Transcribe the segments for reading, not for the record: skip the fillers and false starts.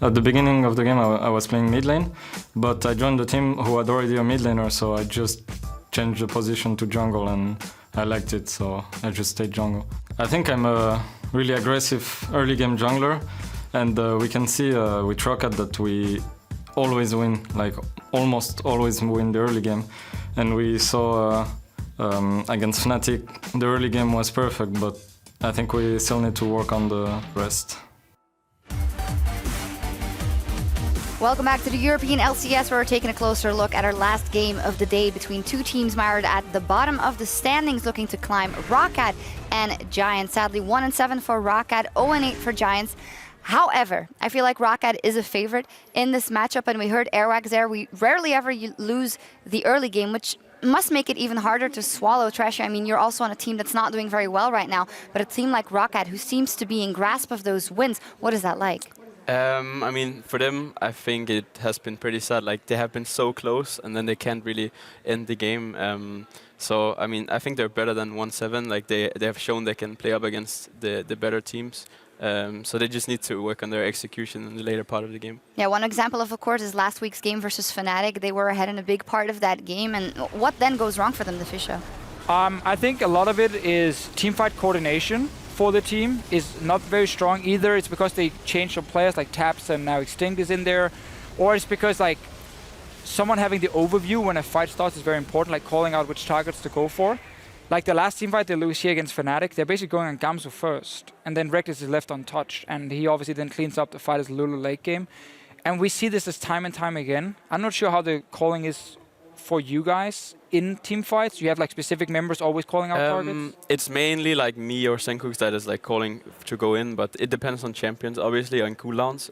At the beginning of the game, I was playing mid lane, but I joined the team who had already a mid laner, so I just changed the position to jungle, and I liked it, so I just stayed jungle. I think I'm a really aggressive early game jungler, and we can see with Roccat that we always win, like almost always win the early game. And we saw against Fnatic, the early game was perfect, but I think we still need to work on the rest. Welcome back to the European LCS, where we're taking a closer look at our last game of the day between two teams mired at the bottom of the standings, looking to climb Roccat and Giants. Sadly, 1-7 for Roccat, 0-8 for Giants. However, I feel like Roccat is a favorite in this matchup, and we heard Airwax there. We rarely ever lose the early game, which must make it even harder to swallow. Trashy, I mean, you're also on a team that's not doing very well right now, but a team like Roccat, who seems to be in grasp of those wins, what is that like? I mean, for them, I think it has been pretty sad. Like, they have been so close, and then they can't really end the game. So, I mean, I think they're better than 1-7. Like, they have shown they can play up against the better teams. So they just need to work on their execution in the later part of the game. Yeah, one example of course, is last week's game versus Fnatic. They were ahead in a big part of that game. And what then goes wrong for them, the Fisher? I think a lot of it is teamfight coordination for the team is not very strong. Either it's because they changed some players, like Taps and now Extinct is in there, or it's because like someone having the overview when a fight starts is very important, like calling out which targets to go for. Like the last team fight they lose here against Fnatic, they're basically going on Gamsu first, and then Reckless is left untouched, and he obviously then cleans up the fight as Lulu late game. And we see this as time and time again. I'm not sure how the calling is for you guys in team fights. You have like specific members always calling out targets? It's mainly like me or Senkooks that is like calling to go in, but it depends on champions, obviously, on cooldowns.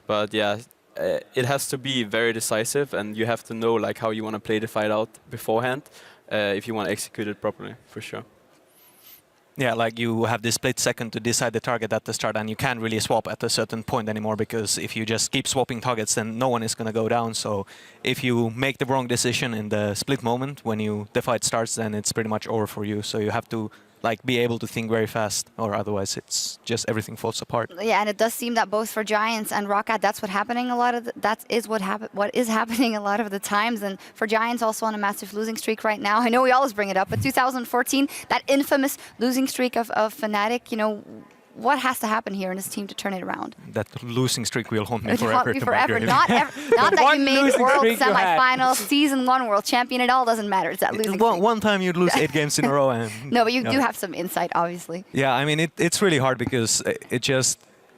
But yeah, it has to be very decisive, and you have to know like how you want to play the fight out beforehand. If you want to execute it properly, for sure. Yeah, like you have this split second to decide the target at the start, and you can't really swap at a certain point anymore, because if you just keep swapping targets, then no one is going to go down. So if you make the wrong decision in the split moment when the fight starts, then it's pretty much over for you. So you have to like be able to think very fast, or otherwise it's just everything falls apart. Yeah, and it does seem that both for Giants and Roccat, that's what happening a lot of what is happening a lot of the times. And for Giants, also on a massive losing streak right now. I know we always bring it up, but 2014, that infamous losing streak of Fnatic, you know, what has to happen here in this team to turn it around? That losing streak will haunt me It'll forever. haunt you forever. Not that you made World Semifinals, Season 1 World Champion. It all doesn't matter. It's that losing streak. One time you'd lose 8 games in a row. And no, but you do have some insight, obviously. Yeah, I mean, it's really hard because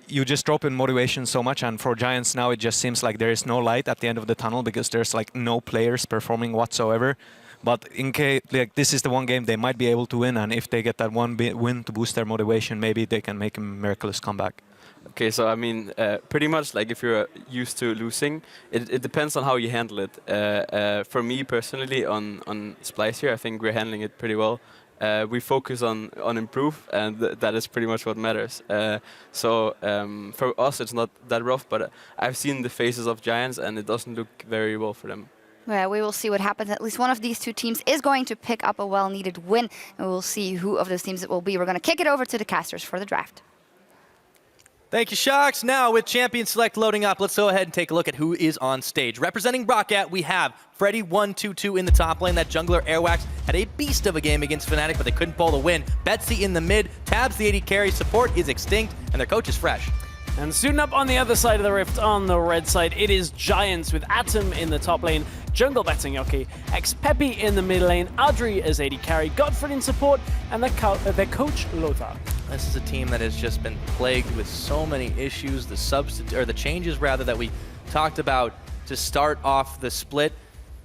you just drop in motivation so much, and for Giants now it just seems like there is no light at the end of the tunnel because there's like no players performing whatsoever. But in case like this is the one game they might be able to win, and if they get that one win to boost their motivation, maybe they can make a miraculous comeback. Okay, so I mean, pretty much like if you're used to losing, it depends on how you handle it. For me personally, on Splice here, I think we're handling it pretty well. We focus on improve, and that is pretty much what matters. So for us, it's not that rough, but I've seen the faces of Giants, and it doesn't look very well for them. Yeah, we will see what happens. At least one of these two teams is going to pick up a well-needed win, and we'll see who of those teams it will be. We're going to kick it over to the casters for the draft. Thank you, Sharks. Now, with Champion Select loading up, let's go ahead and take a look at who is on stage. Representing Roccat, we have Freddy122 in the top lane. That jungler, Airwax, had a beast of a game against Fnatic, but they couldn't pull the win. Betsy in the mid, Tabs the AD carry, support is Extinct, and their coach is Fresh. And suiting up on the other side of the rift, on the red side, it is Giants with Atom in the top lane, Jungle Betanyoki, X-Peppy in the mid lane, Adri as AD carry, Godfrey in support, and their coach, Lothar. This is a team that has just been plagued with so many issues. The changes rather that we talked about to start off the split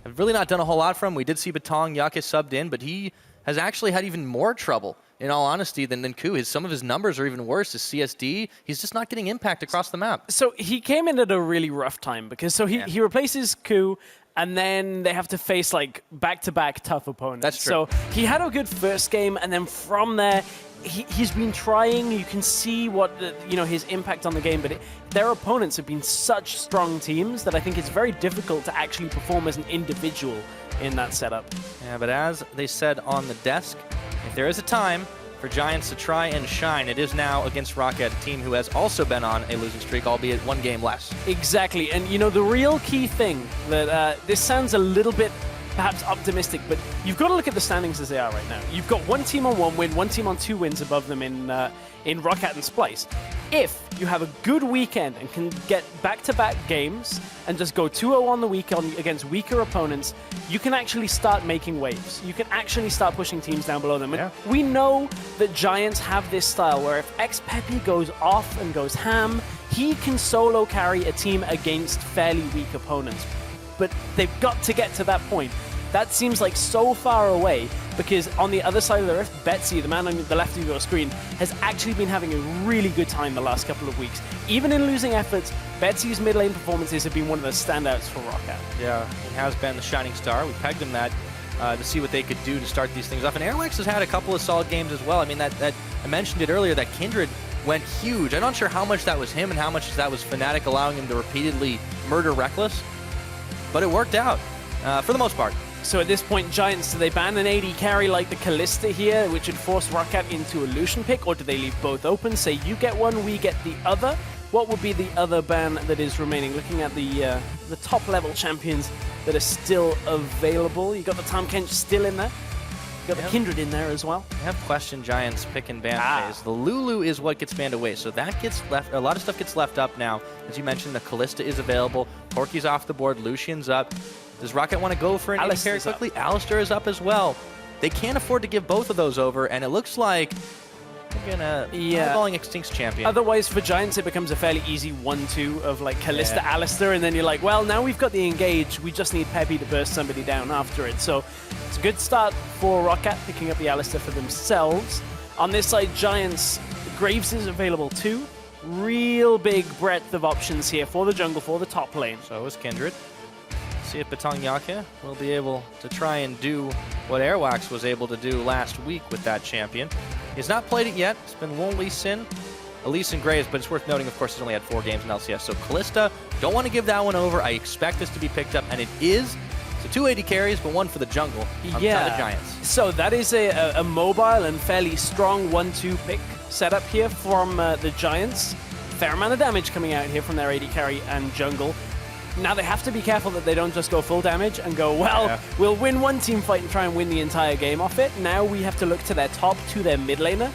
have really not done a whole lot for him. We did see Batong Yakke subbed in, but he has actually had even more trouble, in all honesty, than Ku. Some of his numbers are even worse. His CSD, he's just not getting impact across the map. So he came in at a really rough time because he replaces Ku, and then they have to face like back-to-back tough opponents. That's true. So he had a good first game, and then from there, he's been trying. You can see what his impact on the game, but their opponents have been such strong teams that I think it's very difficult to actually perform as an individual in that setup. Yeah, but as they said on the desk, if there is a time for Giants to try and shine. It is now against Roccat, a team who has also been on a losing streak, albeit one game less. Exactly, and you know, the real key thing that this sounds a little bit perhaps optimistic, but you've got to look at the standings as they are right now. You've got one team on 1 win, one team on 2 wins above them in Roccat and Splice. If you have a good weekend and can get back-to-back games and just go 2-0 on the weekend against weaker opponents, you can actually start making waves. You can actually start pushing teams down below them. And we know that Giants have this style where if xPeppy goes off and goes ham, he can solo carry a team against fairly weak opponents. But they've got to get to that point. That seems like so far away because on the other side of the rift, Betsy, the man on the left of your screen, has actually been having a really good time the last couple of weeks. Even in losing efforts, Betsy's mid lane performances have been one of the standouts for Roccat. Yeah, he has been the shining star. We pegged him that to see what they could do to start these things off. And Airwax has had a couple of solid games as well. I mean, that I mentioned it earlier, that Kindred went huge. I'm not sure how much that was him and how much that was Fnatic allowing him to repeatedly murder Reckless, but it worked out for the most part. So at this point, Giants, do they ban an AD carry like the Callista here, which would force Roccat into a Lucian pick, or do they leave both open? Say you get one, we get the other. What would be the other ban that is remaining? Looking at the top level champions that are still available. You got the Tom Kench still in there. You got the Kindred in there as well. I have questioned Giants pick and ban phase. The Lulu is what gets banned away, so that gets left. A lot of stuff gets left up now. As you mentioned, the Callista is available. Porky's off the board. Lucian's up. Does Roccat want to go for an AD carry quickly? Alistair is up as well. They can't afford to give both of those over, and it looks like they're gonna eyeballing Extinct's champion. Otherwise, for Giants, it becomes a fairly easy 1-2 of like Callista, Alistair, and then you're like, well, now we've got the engage. We just need Peppy to burst somebody down after it. So it's a good start for Roccat, picking up the Alistair for themselves. On this side, Giants, Graves is available too. Real big breadth of options here for the jungle, for the top lane. So is Kindred. See if Batong Yake will be able to try and do what Airwax was able to do last week with that champion. He's not played it yet. It's been Lonely Sin, Elise and Graves, but it's worth noting, of course, he's only had 4 games in LCS. So Callista, don't want to give that one over. I expect this to be picked up, and it is. So 2 AD carries, but 1 for the jungle on the side of Giants. So that is a mobile and fairly strong 1-2 pick setup here from the Giants. Fair amount of damage coming out here from their AD carry and jungle. Now they have to be careful that they don't just go full damage and go, well, we'll win one team fight and try and win the entire game off it. Now we have to look to their top, to their mid laner.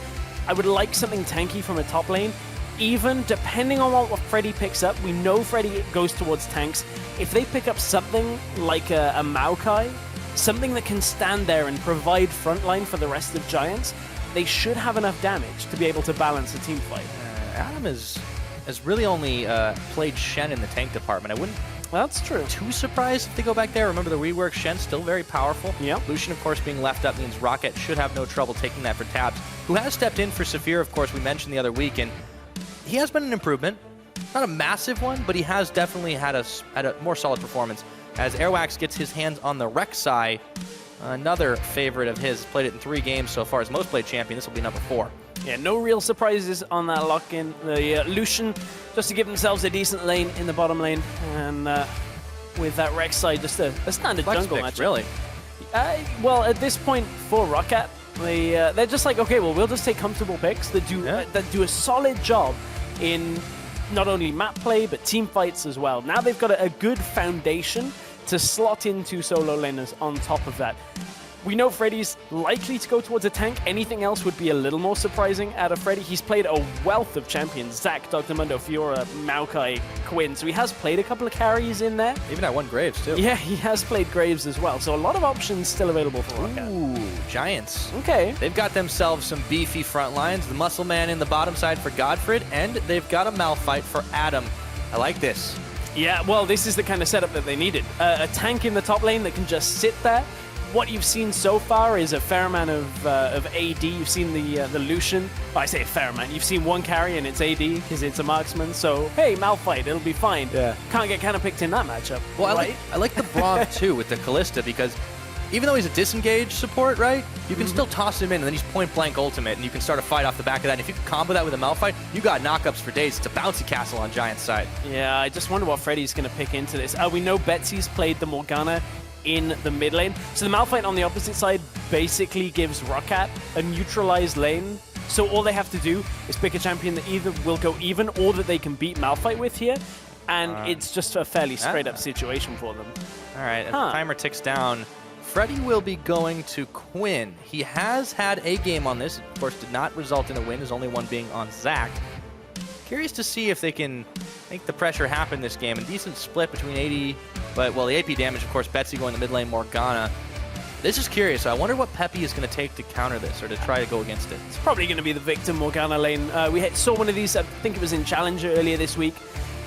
I would like something tanky from a top lane. Even depending on what Freddy picks up, we know Freddy goes towards tanks. If they pick up something like a Maokai, something that can stand there and provide frontline for the rest of Giants, they should have enough damage to be able to balance a team fight. Adam has really only played Shen in the tank department. I wouldn't That's true. Too surprised if they go back there. Remember the rework, Shen's still very powerful. Yep. Lucian, of course, being left up means Roccat should have no trouble taking that for Tabs, who has stepped in for Saphir, of course, we mentioned the other week, and he has been an improvement. Not a massive one, but he has definitely had a more solid performance. As Airwax gets his hands on the Rek'Sai, another favorite of his, played it in 3 games so far as most played champion. This will be number 4. Yeah, no real surprises on that lock-in. The Lucian, just to give themselves a decent lane in the bottom lane, and with that Rek'Sai, just a standard jungle match. Really? Well, at this point for Roccat, they're just like, okay, well, we'll just take comfortable picks that do a solid job in not only map play, but team fights as well. Now they've got a good foundation to slot into solo laners on top of that. We know Freddy's likely to go towards a tank. Anything else would be a little more surprising out of Freddy. He's played a wealth of champions. Zac, Dr. Mundo, Fiora, Maokai, Quinn. So he has played a couple of carries in there. Even at 1 Graves, too. Yeah, he has played Graves as well. So a lot of options still available for Roccat. Ooh, Giants. Okay. They've got themselves some beefy front lines. The Muscle Man in the bottom side for Godfred, and they've got a Malphite for Adam. I like this. Yeah, well, this is the kind of setup that they needed. A tank in the top lane that can just sit there. What you've seen so far is a fair amount of AD. You've seen the Lucian. Well, I say a fair amount. You've seen one carry and it's AD because it's a marksman. So, hey, Malphite, it'll be fine. Yeah. Can't get kind of picked in that matchup. Well, right? I like the Braum, too, with the Callista, because even though he's a disengaged support, right, you can still toss him in, and then he's point-blank ultimate, and you can start a fight off the back of that. And if you can combo that with a Malphite, you got knockups for days. It's a bouncy castle on Giant's side. Yeah, I just wonder what Freddy's going to pick into this. We know Betsy's played the Morgana. in the mid lane. So the Malphite on the opposite side basically gives Roccat a neutralized lane. So all they have to do is pick a champion that either will go even or that they can beat Malphite with here. And it's just a fairly straight up situation for them. All right, as the timer ticks down, Freddy will be going to Quinn. He has had a game on this. Of course, did not result in a win. His only one being on Zach. Curious to see if they can make the pressure happen this game. A decent split between 80, but, well, the AP damage, of course, Betsy going to mid lane, Morgana. This is curious. I wonder what Peppy is going to take to counter this or to try to go against it. It's probably going to be the Victor Morgana lane. We saw one of these, I think it was in Challenger earlier this week,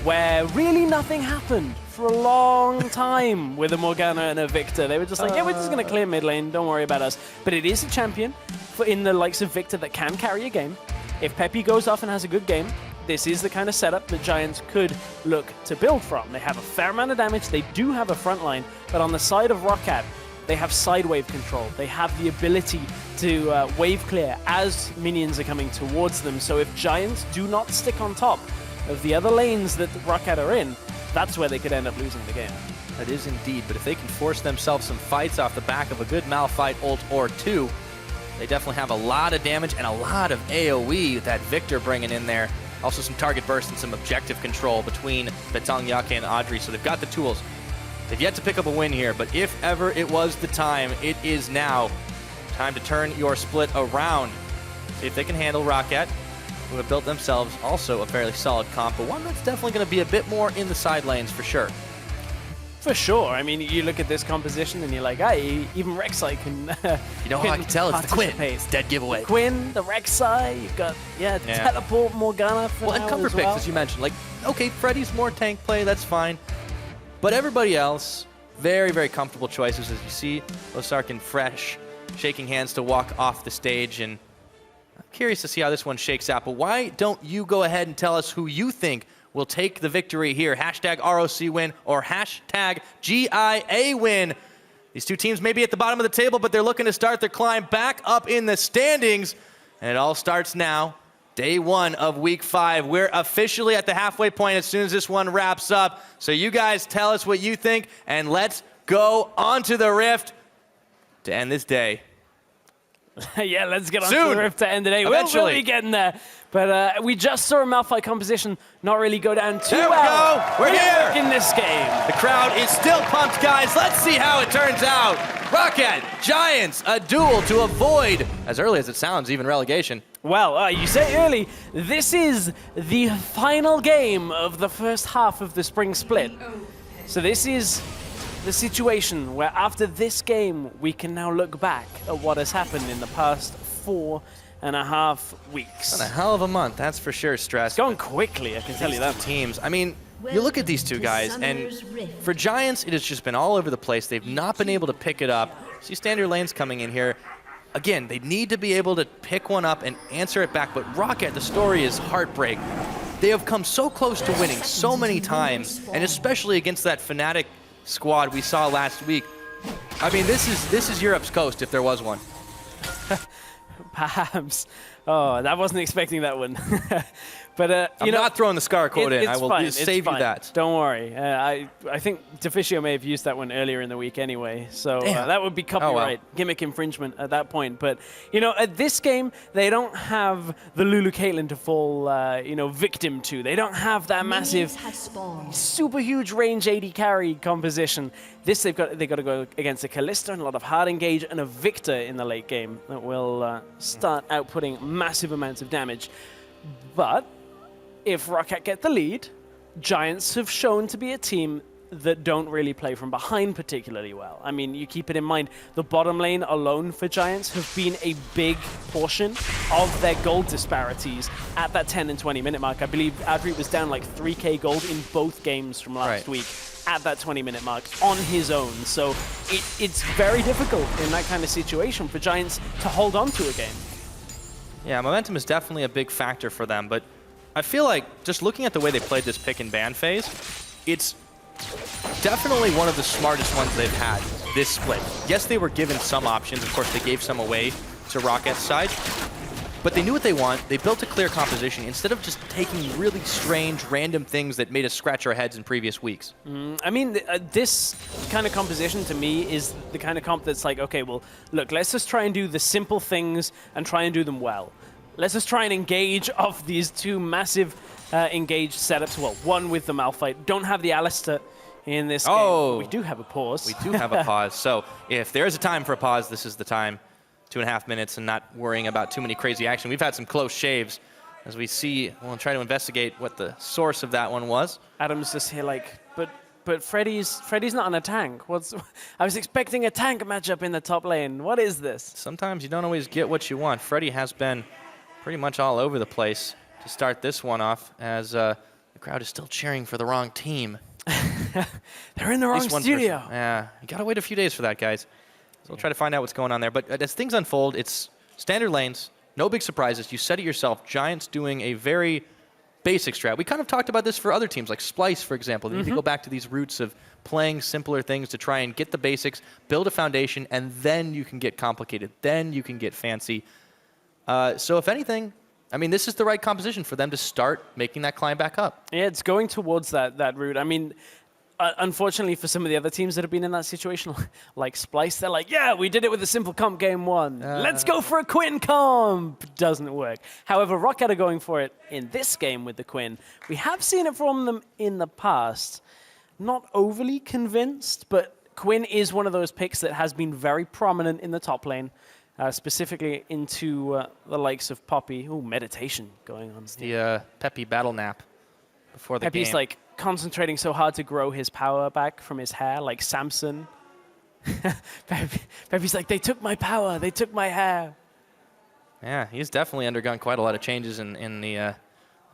where really nothing happened for a long time with a Morgana and a Victor. They were just like, yeah, we're just going to clear mid lane, don't worry about us. But it is a champion in the likes of Victor that can carry a game. If Peppy goes off and has a good game, this is the kind of setup that Giants could look to build from. They have a fair amount of damage, they do have a front line, but on the side of Roccat, they have side wave control. They have the ability to wave clear as minions are coming towards them. So if Giants do not stick on top of the other lanes that Roccat are in, that's where they could end up losing the game. That is indeed, but if they can force themselves some fights off the back of a good Malphite ult or two, they definitely have a lot of damage and a lot of AoE with that Victor bringing in there. Also some target burst and some objective control between Betong, Yake, and Audrey, so they've got the tools. They've yet to pick up a win here, but if ever it was the time, it is now. Time to turn your split around. See if they can handle Roccat, who have built themselves also a fairly solid comp, but one that's definitely going to be a bit more in the side lanes for sure. For sure. I mean, you look at this composition and you're like, hey, even Rek'Sai can You know how I can tell? It's the Quinn. It's dead giveaway. The Quinn, the Rek'Sai, you've got, Teleport, Morgana for and now comfort as picks, well. as you mentioned. Like, okay, Freddy's more tank play, that's fine. But everybody else, very, very comfortable choices, as you see. Losark and Fresh shaking hands to walk off the stage, and I'm curious to see how this one shakes out. But why don't you go ahead and tell us who you think will take the victory here? Hashtag ROC win or hashtag GIA win. These two teams may be at the bottom of the table, but they're looking to start their climb back up in the standings. And it all starts now. Day one of week 5. We're officially at the halfway point as soon as this one wraps up. So you guys tell us what you think, and let's go onto the Rift to end this day. Yeah, let's get on Soon. to the Rift to end the day. Eventually. We'll be getting there. But we just saw a Malphite composition not really go down too There we well. go. We're here. In this game. The crowd is still pumped, guys. Let's see how it turns out. Roccat, Giants, a duel to avoid, as early as it sounds, even relegation. Well, you say early, this is the final game of the first half of the spring split. So this is the situation where after this game, we can now look back at what has happened in the past 4.5 weeks. What a hell of a month, that's for sure, Stress. It's going quickly, I can tell you that. Teams, I mean, you look at these two guys, and for Giants, it has just been all over the place. They've not been able to pick it up. See standard lanes coming in here. Again, they need to be able to pick one up and answer it back, but Roccat, the story is heartbreak. They have come so close to winning so many times, and especially against that Fnatic squad we saw last week. I mean, this is Europe's coast if there was one. Perhaps. Oh, I wasn't expecting that one. But I'm not throwing the Scar quote in. I will fine. save you that. Don't worry. I think Deficio may have used that one earlier in the week anyway. So that would be copyright gimmick infringement at that point. But, you know, at this game, they don't have the Lulu Caitlyn to fall, victim to. They don't have that massive, super huge range 80 carry composition. This, they've got to go against a Kalista and a lot of hard engage and a Victor in the late game that will start outputting massive amounts of damage. But if Roccat get the lead, Giants have shown to be a team that don't really play from behind particularly well. I mean, you keep it in mind, the bottom lane alone for Giants have been a big portion of their gold disparities at that 10 and 20 minute mark. I believe Adri was down like 3k gold in both games from last week at that 20-minute mark on his own. So it's very difficult in that kind of situation for Giants to hold on to a game. Yeah, momentum is definitely a big factor for them, but I feel like just looking at the way they played this pick and ban phase, it's definitely one of the smartest ones they've had this split. Yes, they were given some options. Of course, they gave some away to Rocket's side. but they knew what they want. They built a clear composition instead of just taking really strange, random things that made us scratch our heads in previous weeks. I mean, this kind of composition to me is the kind of comp that's like, okay, well, look, let's just try and do the simple things and try and do them well. Let's just try and engage off these two massive engaged setups. Well, one with the Malphite. Don't have the Alistair in this game. We do have a pause. We do have a pause. So if there is a time for a pause, this is the time. 2.5 minutes and not worrying about too many crazy action. We've had some close shaves as we see. We'll try to investigate what the source of that one was. Adam's just here like, but Freddy's not on a tank. I was expecting a tank matchup in the top lane. What is this? Sometimes you don't always get what you want. Freddy has been pretty much all over the place to start this one off as the crowd is still cheering for the wrong team. They're in the wrong studio. Yeah, you gotta wait a few days for that, guys. So we'll try to find out what's going on there. But as things unfold, it's standard lanes, no big surprises. You said it yourself, Giants doing a very basic strat. We kind of talked about this for other teams, like Splice, for example. They need to go back to these roots of playing simpler things to try and get the basics, build a foundation, and then you can get complicated. Then you can get fancy. So if anything, I mean, this is the right composition for them to start making that climb back up. Yeah, it's going towards that route. I mean, unfortunately for some of the other teams that have been in that situation, like Splice, they're like, yeah, we did it with a simple comp game 1. Let's go for a Quinn comp. Doesn't work. However, Roccat are going for it in this game with the Quinn. We have seen it from them in the past. Not overly convinced, but Quinn is one of those picks that has been very prominent in the top lane, specifically into the likes of Poppy. Ooh, meditation going on. The Peppy battle nap before the Peppy's game. like concentrating so hard to grow his power back from his hair, like Samson. Peppy's like, they took my power, they took my hair. Yeah, he's definitely undergone quite a lot of changes in the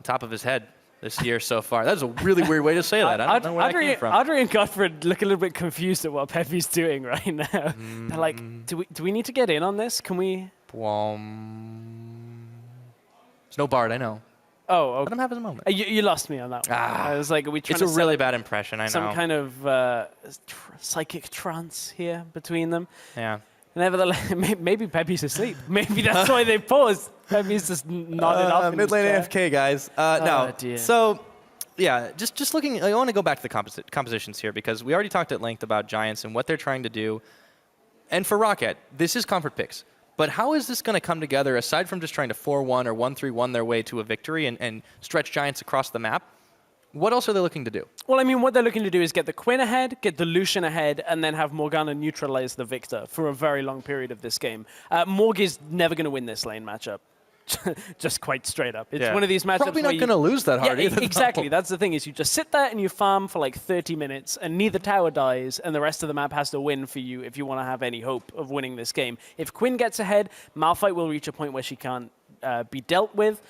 top of his head this year so far. That's a really weird way to say that. I don't know where that came from. Audrey and Godfred look a little bit confused at what Peppy's doing right now. They're like, do we need to get in on this? Can we? There's no Bard, I know. Oh, okay. Let him have his moment. You lost me on that one. I was like, are we trying It's to a really bad impression, I know. some kind of psychic trance here between them? Yeah. Nevertheless, maybe Peppy's asleep. Maybe that's why they paused. Peppy's just nodded off in mid lane his chair. AFK, guys. No. Dear. So, yeah, just looking. I want to go back to the compositions here because we already talked at length about Giants and what they're trying to do. And for Roccat, this is comfort picks. But how is this going to come together aside from just trying to 4-1 or 1-3-1 their way to a victory and stretch Giants across the map? What else are they looking to do? Well, I mean, what they're looking to do is get the Quinn ahead, get the Lucian ahead, and then have Morgana neutralize the Victor for a very long period of this game. Morg is never going to win this lane matchup. Just quite straight up. It's one of these matchups Probably not going to lose that hard either. Exactly. That's the thing is you just sit there and you farm for like 30 minutes and neither tower dies and the rest of the map has to win for you if you want to have any hope of winning this game. If Quinn gets ahead, Malphite will reach a point where she can't be dealt with.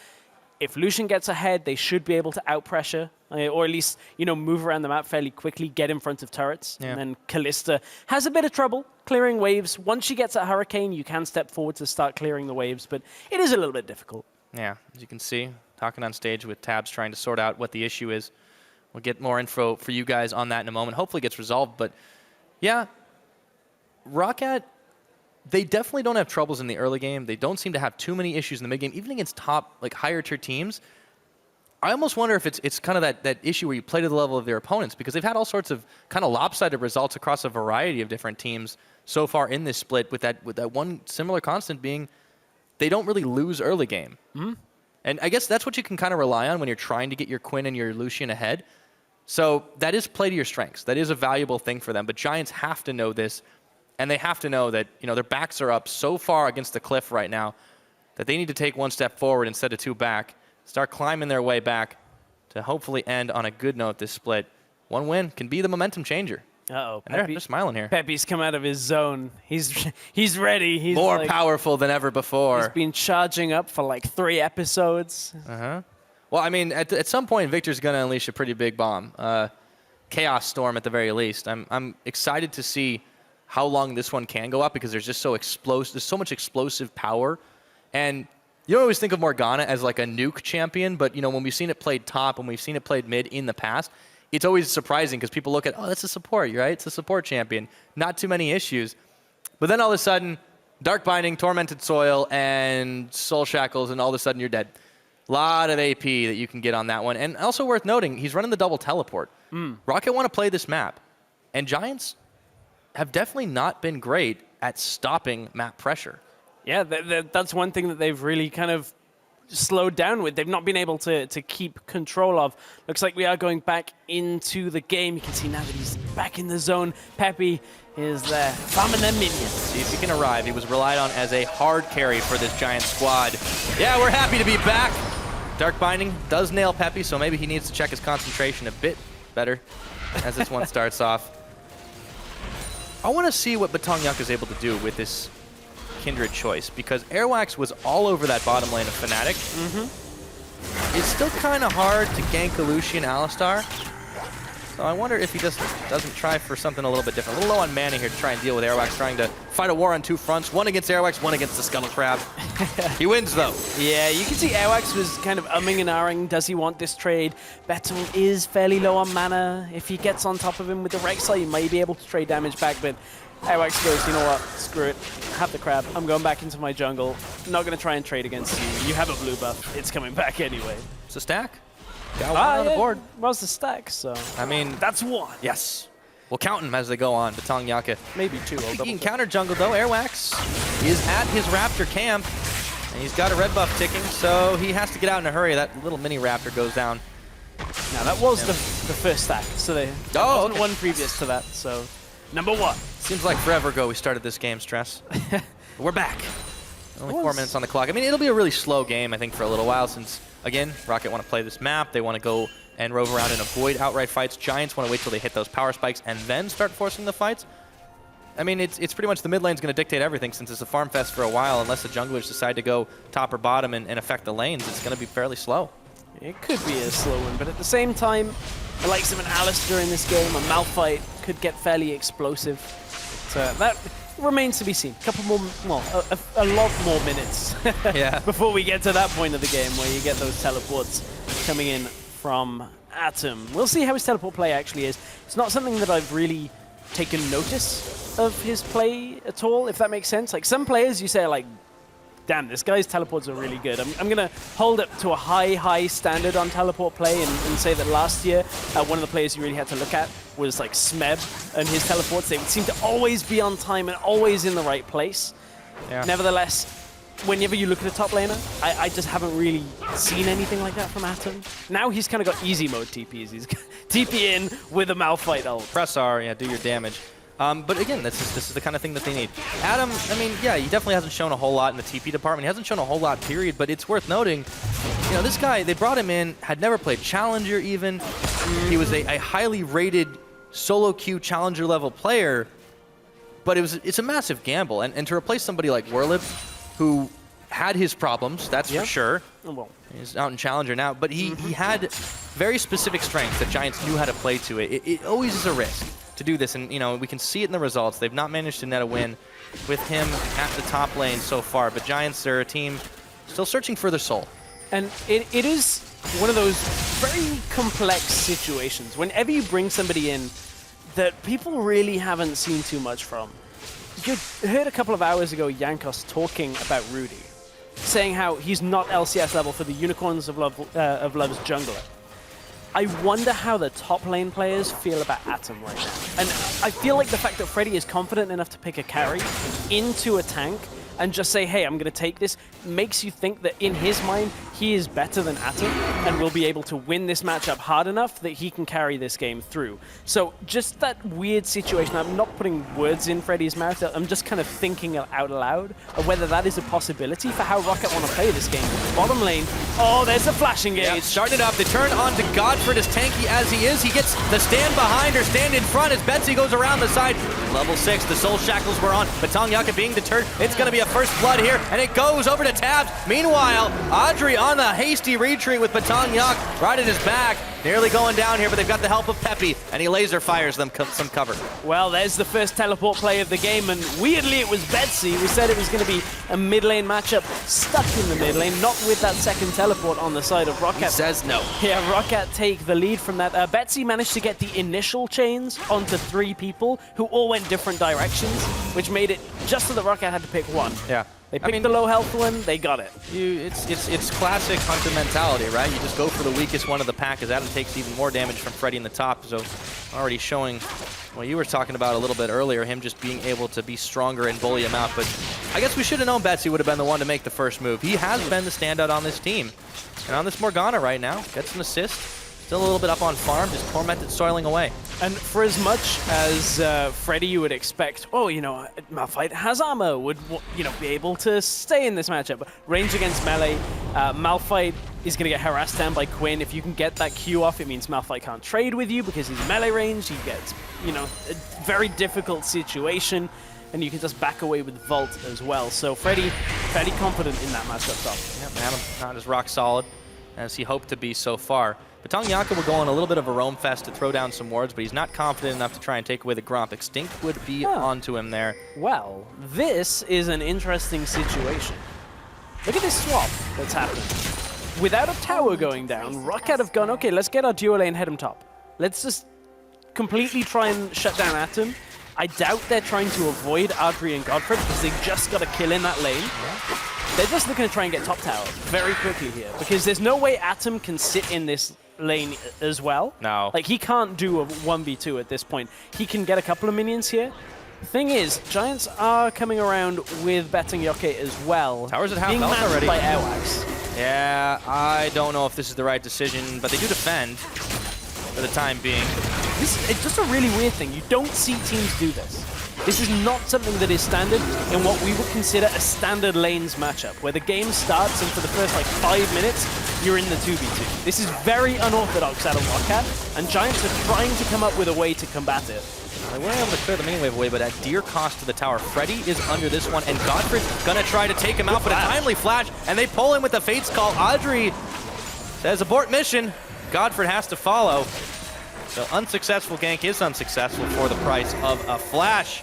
If Lucian gets ahead, they should be able to outpressure, or at least move around the map fairly quickly, get in front of turrets. Yeah. And then Kalista has a bit of trouble clearing waves. Once she gets at Hurricane, you can step forward to start clearing the waves, but it is a little bit difficult. Yeah, as you can see, talking on stage with Tabs, trying to sort out what the issue is. We'll get more info for you guys on that in a moment. Hopefully it gets resolved, but yeah, Roccat, they definitely don't have troubles in the early game. They don't seem to have too many issues in the mid game, even against top, like higher tier teams. I almost wonder if it's kind of that issue where you play to the level of their opponents because they've had all sorts of kind of lopsided results across a variety of different teams so far in this split with that one similar constant being they don't really lose early game. Mm-hmm. And I guess that's what you can kind of rely on when you're trying to get your Quinn and your Lucian ahead. So that is play to your strengths. That is a valuable thing for them. But Giants have to know this. And they have to know that their backs are up so far against the cliff right now that they need to take one step forward instead of two back, start climbing their way back to hopefully end on a good note this split. One win can be the momentum changer. Uh-oh. And they're smiling here. Peppy's come out of his zone. He's ready. He's more powerful than ever before. He's been charging up for like 3 episodes. Uh-huh. Well, I mean, at some point, Victor's going to unleash a pretty big bomb. Chaos Storm at the very least. I'm excited to see how long this one can go up because there's just so explosive. There's so much explosive power, and you don't always think of Morgana as like a nuke champion, but when we've seen it played top and we've seen it played mid in the past, it's always surprising because people look at, oh, that's a support, right? It's a support champion. Not too many issues, but then all of a sudden, Dark Binding, Tormented Soil, and Soul Shackles, and all of a sudden you're dead. A lot of AP that you can get on that one. And also worth noting, he's running the double teleport. Roccat want to play this map, and Giants have definitely not been great at stopping map pressure. Yeah, that's one thing that they've really kind of slowed down with. They've not been able to keep control of. Looks like we are going back into the game. You can see now that he's back in the zone. Peppy is there, farming them minions. See if he can arrive. He was relied on as a hard carry for this Giant squad. Yeah, we're happy to be back. Dark Binding does nail Peppy, so maybe he needs to check his concentration a bit better as this one starts off. I want to see what Batong is able to do with this Kindred choice, because Airwax was all over that bottom lane of Fnatic. It's still kind of hard to gank a Lucian Alistar. So I wonder if he just doesn't try for something a little bit different. A little low on mana here to try and deal with Airwax, trying to fight a war on two fronts. One against Airwax, one against the Scuttle Crab. He wins, though. Yeah, you can see Airwax was kind of umming and ahhing. Does he want this trade? Batong is fairly low on mana. If he gets on top of him with the Rexar, he may be able to trade damage back, but Airwax goes, you know what, screw it. Have the crab. I'm going back into my jungle. Not going to try and trade against you. You have a blue buff. It's coming back anyway. It's a stack. Got one on the board. Was the stack, so... I mean... That's one. Yes. We'll count them as they go on. Batong Yaka. Maybe two. He can counter jungle, though. Airwax is at his Raptor camp, and he's got a red buff ticking, so he has to get out in a hurry. That little mini Raptor goes down. Now, that was the first stack, so there wasn't one previous to that, so... Number one. Seems like forever ago we started this game, Stress. We're back. Only 4 minutes on the clock. I mean, it'll be a really slow game, I think, for a little while, since, again, Roccat want to play this map. They want to go and rove around and avoid outright fights. Giants want to wait till they hit those power spikes and then start forcing the fights. I mean, it's pretty much the mid lane's going to dictate everything, since it's a farm fest for a while. Unless the junglers decide to go top or bottom and affect the lanes, it's going to be fairly slow. It could be a slow one, but at the same time, the likes of an Alistar in this game, a Malphite, could get fairly explosive. But, that remains to be seen. A couple more, well, a lot more minutes before we get to that point of the game where you get those teleports coming in from Atom. We'll see how his teleport play actually is. It's not something that I've really taken notice of his play at all, if that makes sense. Like, some players you say are like, damn, this guy's teleports are really good. I'm going to hold it to a high standard on teleport play and say that last year, one of the players you really had to look at was like Smeb and his teleports. They would seem to always be on time and always in the right place. Yeah. Nevertheless, whenever you look at a top laner, I just haven't really seen anything like that from Atom. Now he's kind of got easy mode TPs. He's TP in with a Malphite ult. Press R, yeah, do your damage. But again, this is the kind of thing that they need. Adam, I mean, yeah, he definitely hasn't shown a whole lot in the TP department. He hasn't shown a whole lot, period, but it's worth noting, you know, this guy, they brought him in, had never played Challenger even. He was a highly rated solo queue Challenger level player, but it's a massive gamble. And to replace somebody like Werlip, who had his problems, that's for sure. Well, he's out in Challenger now, but he had very specific strengths that Giants knew how to play to. It always is a risk to do this, and you know, we can see it in the results. They've not managed to net a win with him at the top lane so far, but Giants are a team still searching for their soul. And it is one of those very complex situations. Whenever you bring somebody in that people really haven't seen too much from. You heard a couple of hours ago Jankos talking about Rudy, saying how he's not LCS level for the Unicorns of Love's jungler. I wonder how the top lane players feel about Atom right now. And I feel like the fact that Freddy is confident enough to pick a carry into a tank and just say, hey, I'm going to take this, makes you think that in his mind, he is better than Atom and will be able to win this matchup hard enough that he can carry this game through. So just that weird situation, I'm not putting words in Freddy's mouth, I'm just kind of thinking out loud of whether that is a possibility for how Roccat want to play this game. Bottom lane, oh, there's a flash engage. Yeah, starting it up, they turn on to Godford as tanky as he is. He gets the stand behind or stand in front as Betsy goes around the side. Level 6, the Soul Shackles were on. Batong Yaka being deterred. It's going to be a first blood here, and it goes over to Tabs. Meanwhile, Audrey on the hasty retreat with Batong Yak right at his back. Nearly going down here, but they've got the help of Peppy, and he laser fires them some cover. Well, there's the first teleport play of the game, and weirdly it was Betsy. We said it was going to be a mid lane matchup, stuck in the mid lane, not with that second teleport on the side of Roccat. He says no. Yeah, Roccat take the lead from that. Betsy managed to get the initial chains onto 3 people who all went different directions, which made it just so that Roccat had to pick one. Yeah. They picked the low health one, they got it. It's classic Hunter mentality, right? You just go for the weakest one of the pack, as Adam takes even more damage from Freddy in the top, so already showing what you were talking about a little bit earlier, him just being able to be stronger and bully him out. But I guess we should have known Betsy would have been the one to make the first move. He has been the standout on this team. And on this Morgana right now, gets an assist. Still a little bit up on farm, just tormented, soiling away. And for as much as Freddy you would expect, oh, you know, Malphite has armor, would, you know, be able to stay in this matchup. But range against melee, Malphite is going to get harassed down by Quinn. If you can get that Q off, it means Malphite can't trade with you because he's melee range. He gets, you know, a very difficult situation, and you can just back away with Vault as well. So Freddy, fairly confident in that matchup top. Yeah, Adam not as rock solid as he hoped to be so far. Batong Yaka will go on a little bit of a roam fest to throw down some wards, but he's not confident enough to try and take away the Gromp. Extinct would be onto him there. Well, this is an interesting situation. Look at this swap that's happened. Without a tower going down, Roccat have gone, okay, let's get our duo lane head him top. Let's just completely try and shut down Atom. I doubt they're trying to avoid Audrey and Godfrey because they just got a kill in that lane. They're just looking to try and get top tower very quickly here because there's no way Atom can sit in this lane as well. No. Like, he can't do a 1v2 at this point. He can get a couple of minions here. The thing is, Giants are coming around with betting Yoke as well. Towers at half being health manned already. by Airwax. Yeah, I don't know if this is the right decision, but they do defend for the time being. It's just a really weird thing. You don't see teams do this. This is not something that is standard in what we would consider a standard lanes matchup, where the game starts and for the first like 5 minutes, you're in the 2v2. This is very unorthodox out of Roccat, and Giants are trying to come up with a way to combat it. They weren't able to clear the mini wave away, but at dear cost to the tower. Freddy is under this one, and Godfrey's gonna try to take him out, but a timely flash, and they pull him with the Fate's Call. Audrey says abort mission. Godfrey has to follow. So unsuccessful gank is unsuccessful for the price of a flash.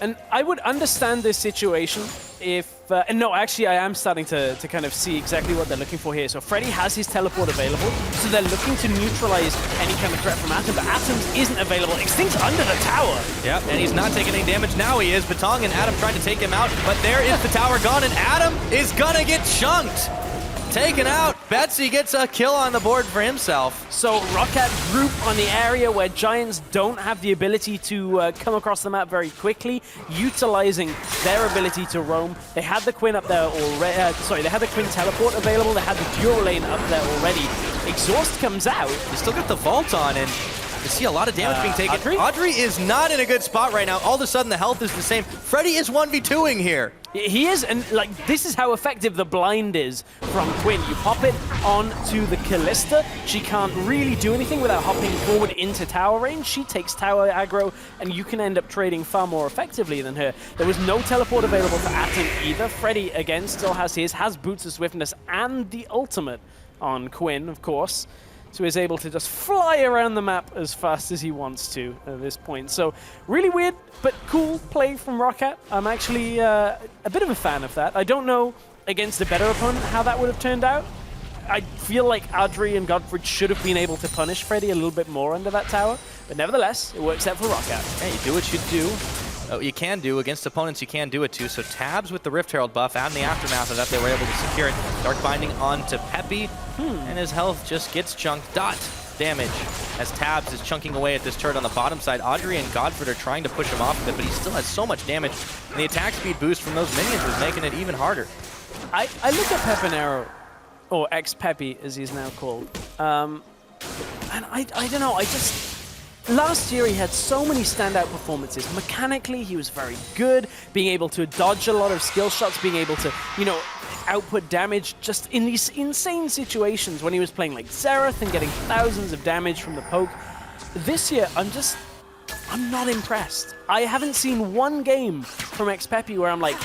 And I would understand this situation if... and no, actually, I am starting to kind of see exactly what they're looking for here. So Freddy has his teleport available, so they're looking to neutralize any kind of threat from Atom, but Atom's isn't available. Extinct's under the tower. Yep, and he's not taking any damage. Now he is. Batong and Adam trying to take him out, but there is the tower gone, and Adam is gonna get chunked. Taken out. Betsy gets a kill on the board for himself. So Roccat group on the area where Giants don't have the ability to come across the map very quickly, utilizing their ability to roam. They had the Quinn up there already. They had the Quinn teleport available. They had the duo lane up there already. Exhaust comes out. They still got the vault on, and you see a lot of damage being taken. Audrey is not in a good spot right now. All of a sudden, the health is the same. Freddy is 1v2ing here. He is, and like this is how effective the blind is from Quinn. You pop it onto the Callista. She can't really do anything without hopping forward into tower range. She takes tower aggro, and you can end up trading far more effectively than her. There was no teleport available for Atom either. Freddy, again, still has his, has Boots of Swiftness and the ultimate on Quinn, of course. So he's able to just fly around the map as fast as he wants to at this point. So really weird, but cool play from Roccat. I'm actually a bit of a fan of that. I don't know against a better opponent how that would have turned out. I feel like Audrey and Godfrey should have been able to punish Freddy a little bit more under that tower. But nevertheless, it works out for Roccat. Hey, you do what you do. You can do against opponents you can do it to. So Tabs with the Rift Herald buff, and the aftermath of that, they were able to secure it. Dark Binding onto Peppy, and his health just gets chunked. Dot damage as Tabs is chunking away at this turret on the bottom side. Audrey and Godfrey are trying to push him off of it, but he still has so much damage, and the attack speed boost from those minions was making it even harder. I look at Pepinero, or ex-Peppy as he's now called, and I don't know, last year he had so many standout performances. Mechanically, he was very good, being able to dodge a lot of skill shots, being able to, you know, output damage just in these insane situations when he was playing like Xerath and getting thousands of damage from the poke. This year, I'm not impressed. I haven't seen one game from ex-Peppy where I'm like,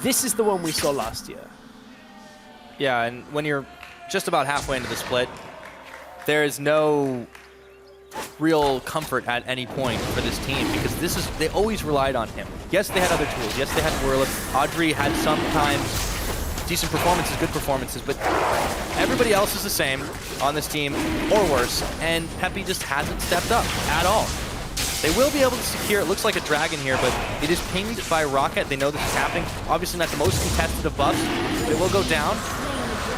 this is the one we saw last year. Yeah, and when you're just about halfway into the split, there is no real comfort at any point for this team because they always relied on him. Yes, they had other tools. Yes, they had Whirlip. Audrey had sometimes decent performances, good performances, but everybody else is the same on this team or worse, and Peppy just hasn't stepped up at all. They will be able to secure, it looks like a dragon here, but it is pinged by Roccat. They know this is happening. Obviously not the most contested of buffs, but it will go down.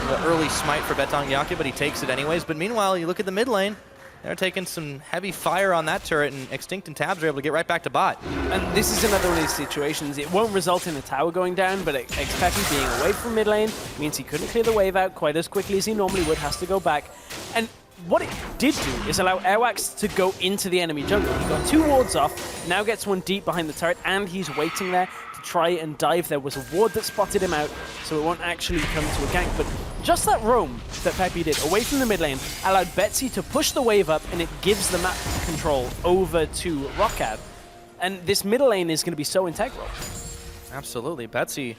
The early smite for Betong Yake, but he takes it anyways. But meanwhile, you look at the mid lane, they're taking some heavy fire on that turret, and Extinct and Tabs are able to get right back to bot. And this is another one of these situations. It won't result in a tower going down, but Xpeppy being away from mid lane means he couldn't clear the wave out quite as quickly as he normally would, has to go back. And what it did do is allow Airwax to go into the enemy jungle. He got 2 wards off, now gets one deep behind the turret, and he's waiting there to try and dive. There was a ward that spotted him out, so it won't actually come to a gank. But just that roam that Peppy did away from the mid lane allowed Betsy to push the wave up, and it gives the map control over to Roccat. And this middle lane is going to be so integral. Absolutely. Betsy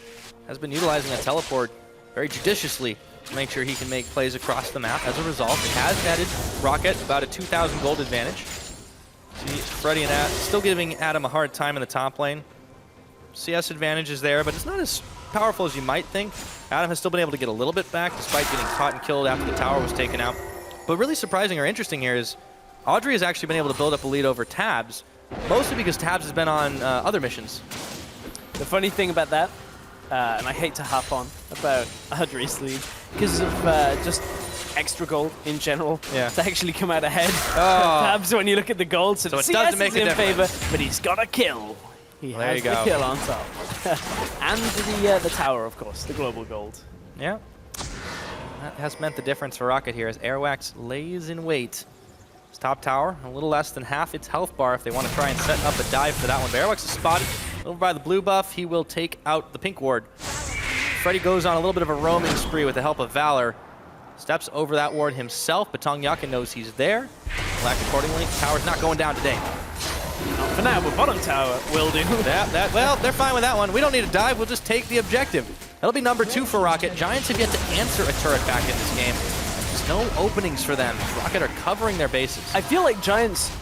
has been utilizing that teleport very judiciously to make sure he can make plays across the map. As a result, it has netted Roccat about a 2,000 gold advantage. See, Freddy and Adam still giving Adam a hard time in the top lane. CS advantage is there, but it's not as powerful as you might think. Adam has still been able to get a little bit back despite getting caught and killed after the tower was taken out. But really surprising or interesting here is Audrey has actually been able to build up a lead over Tabs, mostly because Tabs has been on other missions. The funny thing about that, and I hate to hop on about Audrey's lead, because of just extra gold in general to actually come out ahead. Tabs when you look at the gold, so it CS doesn't make is a in favor, but he's got a kill. He has the kill on top. And the tower, of course, the global gold. Yeah. That has meant the difference for Roccat here as Airwax lays in wait. His top tower, a little less than half its health bar if they want to try and set up a dive for that one. But Airwax is spotted over by the blue buff. He will take out the pink ward. Freddy goes on a little bit of a roaming spree with the help of Valor. Steps over that ward himself, but Tong Yakin knows he's there. Act accordingly. Tower's not going down today. Not for now, but bottom tower will do. Well, they're fine with that one. We don't need to dive, we'll just take the objective. That'll be number 2 for Roccat. Giants have yet to answer a turret back in this game. There's no openings for them. Roccat are covering their bases. I feel like Giants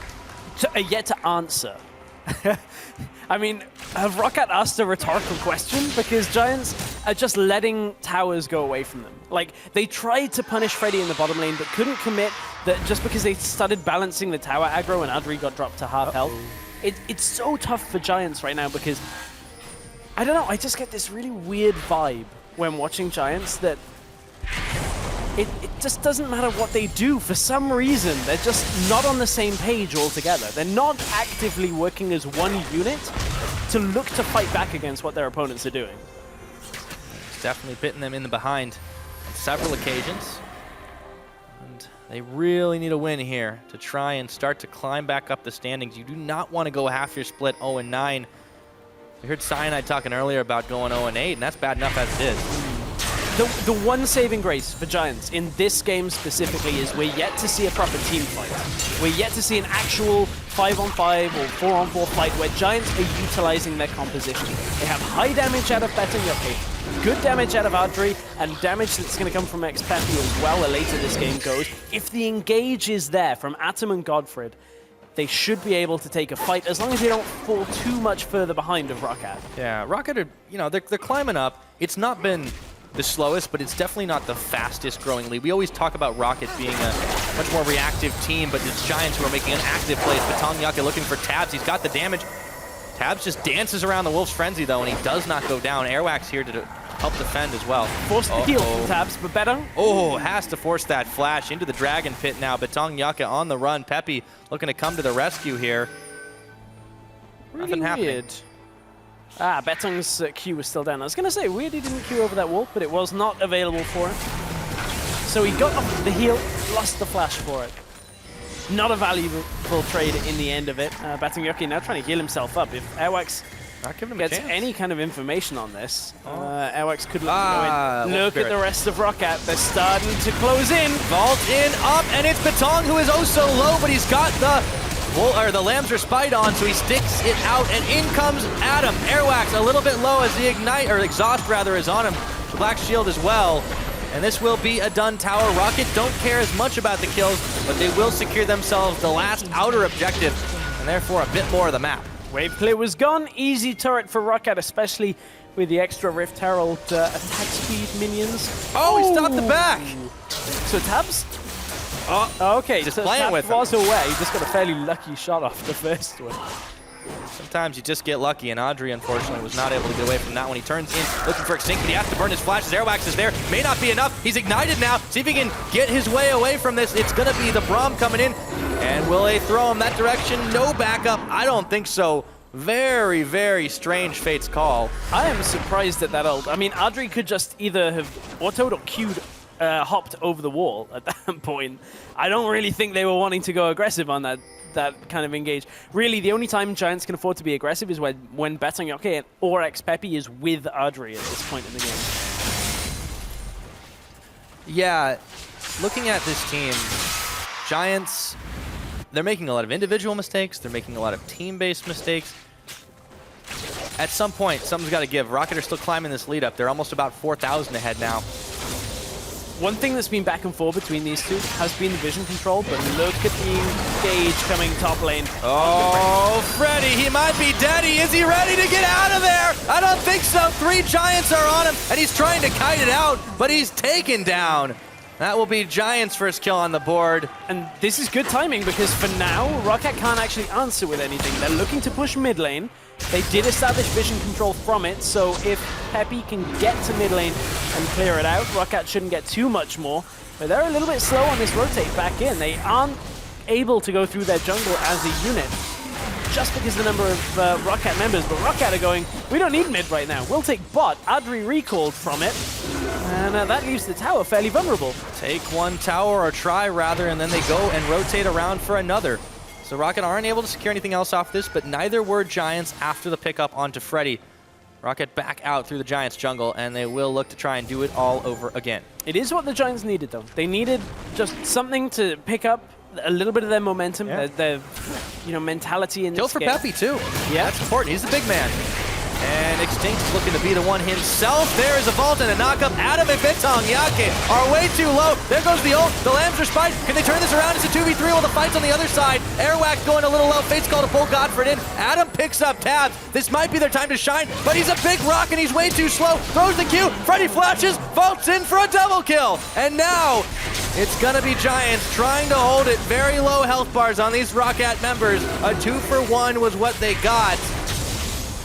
are yet to answer. I mean, have Roccat asked a rhetorical question? Because Giants are just letting towers go away from them. Like, they tried to punish Freddy in the bottom lane, but couldn't commit that just because they started balancing the tower aggro and Adri got dropped to half health. It's so tough for Giants right now because, I don't know, I just get this really weird vibe when watching Giants that it just doesn't matter what they do. For some reason, they're just not on the same page altogether. They're not actively working as one unit to look to fight back against what their opponents are doing. It's definitely bitten them in the behind on several occasions. And they really need a win here to try and start to climb back up the standings. You do not want to go half your split 0-9. We heard Cyanide talking earlier about going 0-8, and that's bad enough as it is. The one saving grace for Giants in this game specifically is we're yet to see a proper team fight. We're yet to see an actual 5-on-5 or 4-on-4 fight where Giants are utilizing their composition. They have high damage out of Betting, good damage out of Adri, and damage that's going to come from Xpeppy as well the later this game goes. If the engage is there from Atom and Godfred, they should be able to take a fight as long as they don't fall too much further behind of Roccat. Yeah, Roccat are, you know, they're climbing up. It's not been the slowest, but it's definitely not the fastest growing league. We always talk about Roccat being a much more reactive team, but it's Giants who are making an active play. Betong Yake looking for Tabs. He's got the damage. Tabs just dances around the Wolf's Frenzy, though, and he does not go down. Airwax here to help defend as well. Force the heal from Tabs, but better. Oh, has to force that flash into the Dragon Pit now. Betong Yake on the run. Peppy looking to come to the rescue here. Really Nothing happening. weird. Betong's Q was still down. I was going to say, weird he didn't Q over that wall, but it was not available for him. So he got off the heal, lost the flash for it. Not a valuable trade in the end of it. Betong Yake now trying to heal himself up. If Airwax gets any kind of information on this, Airwax could look to go in. Look at the rest of Roccat. They're starting to close in. Vault in, up, and it's Betong who is oh so low, but he's got the Lambs are spied on, so he sticks it out, and in comes Adam. Airwax a little bit low as the exhaust rather is on him. The Black Shield as well. And this will be a done tower. Roccat don't care as much about the kills, but they will secure themselves the last outer objective, and therefore a bit more of the map. Wave clear was gone. Easy turret for Roccat, especially with the extra Rift Herald attack speed minions. Oh, he stopped the back! So Tabs? Oh, okay, just so playing Tabs with him. was away. He just got a fairly lucky shot off the first one. Sometimes you just get lucky, and Audrey, unfortunately, was not able to get away from that one. He turns in, looking for Extinct, but he has to burn his flashes. Airwax is there. May not be enough. He's ignited now. See if he can get his way away from this. It's going to be the Braum coming in. And will they throw him that direction? No backup. I don't think so. Very, very strange Fate's call. I am surprised at that ult. I mean, Audrey could just either have autoed or queued, hopped over the wall at that point. I don't really think they were wanting to go aggressive on that kind of engage. Really, the only time Giants can afford to be aggressive is when Betonyoke or xPeppy is with Audrey at this point in the game. Yeah, looking at this team, Giants, they're making a lot of individual mistakes. They're making a lot of team-based mistakes. At some point, something's got to give. Roccat are still climbing this lead up. They're almost about 4,000 ahead now. One thing that's been back and forth between these two has been the vision control, but look at the engage coming top lane. Oh, Freddy, he might be dead. Is he ready to get out of there? I don't think so. 3 Giants are on him, and he's trying to kite it out, but he's taken down. That will be Giants' first kill on the board. And this is good timing because for now, Roccat can't actually answer with anything. They're looking to push mid lane. They did establish vision control from it, so if Peppy can get to mid lane and clear it out, Roccat shouldn't get too much more. But they're a little bit slow on this rotate back in. They aren't able to go through their jungle as a unit just because of the number of Roccat members. But Roccat are going, we don't need mid right now. We'll take bot. Adri recalled from it. And that leaves the tower fairly vulnerable. Take one tower, or try rather, and then they go and rotate around for another. So Roccat aren't able to secure anything else off this, but neither were Giants after the pickup onto Freddy. Roccat back out through the Giants jungle, and they will look to try and do it all over again. It is what the Giants needed, though. They needed just something to pick up a little bit of their momentum, their mentality in this game. Kill for Peppy, too. Yeah. That's important. He's the big man. And Extinct is looking to be the one himself. There is a vault and a knockup. Adam and Betonyoke are way too low. There goes the ult. The Lambs are spiked. Can they turn this around? It's a 2v3 while the fight's on the other side. Airwax going a little low. Fate's call to pull Godfred in. Adam picks up Tabs. This might be their time to shine, but he's a big rock and he's way too slow. Throws the Q. Freddy flashes. Vaults in for a double kill. And now it's gonna be Giants trying to hold it. Very low health bars on these Roccat members. A 2-for-1 was what they got.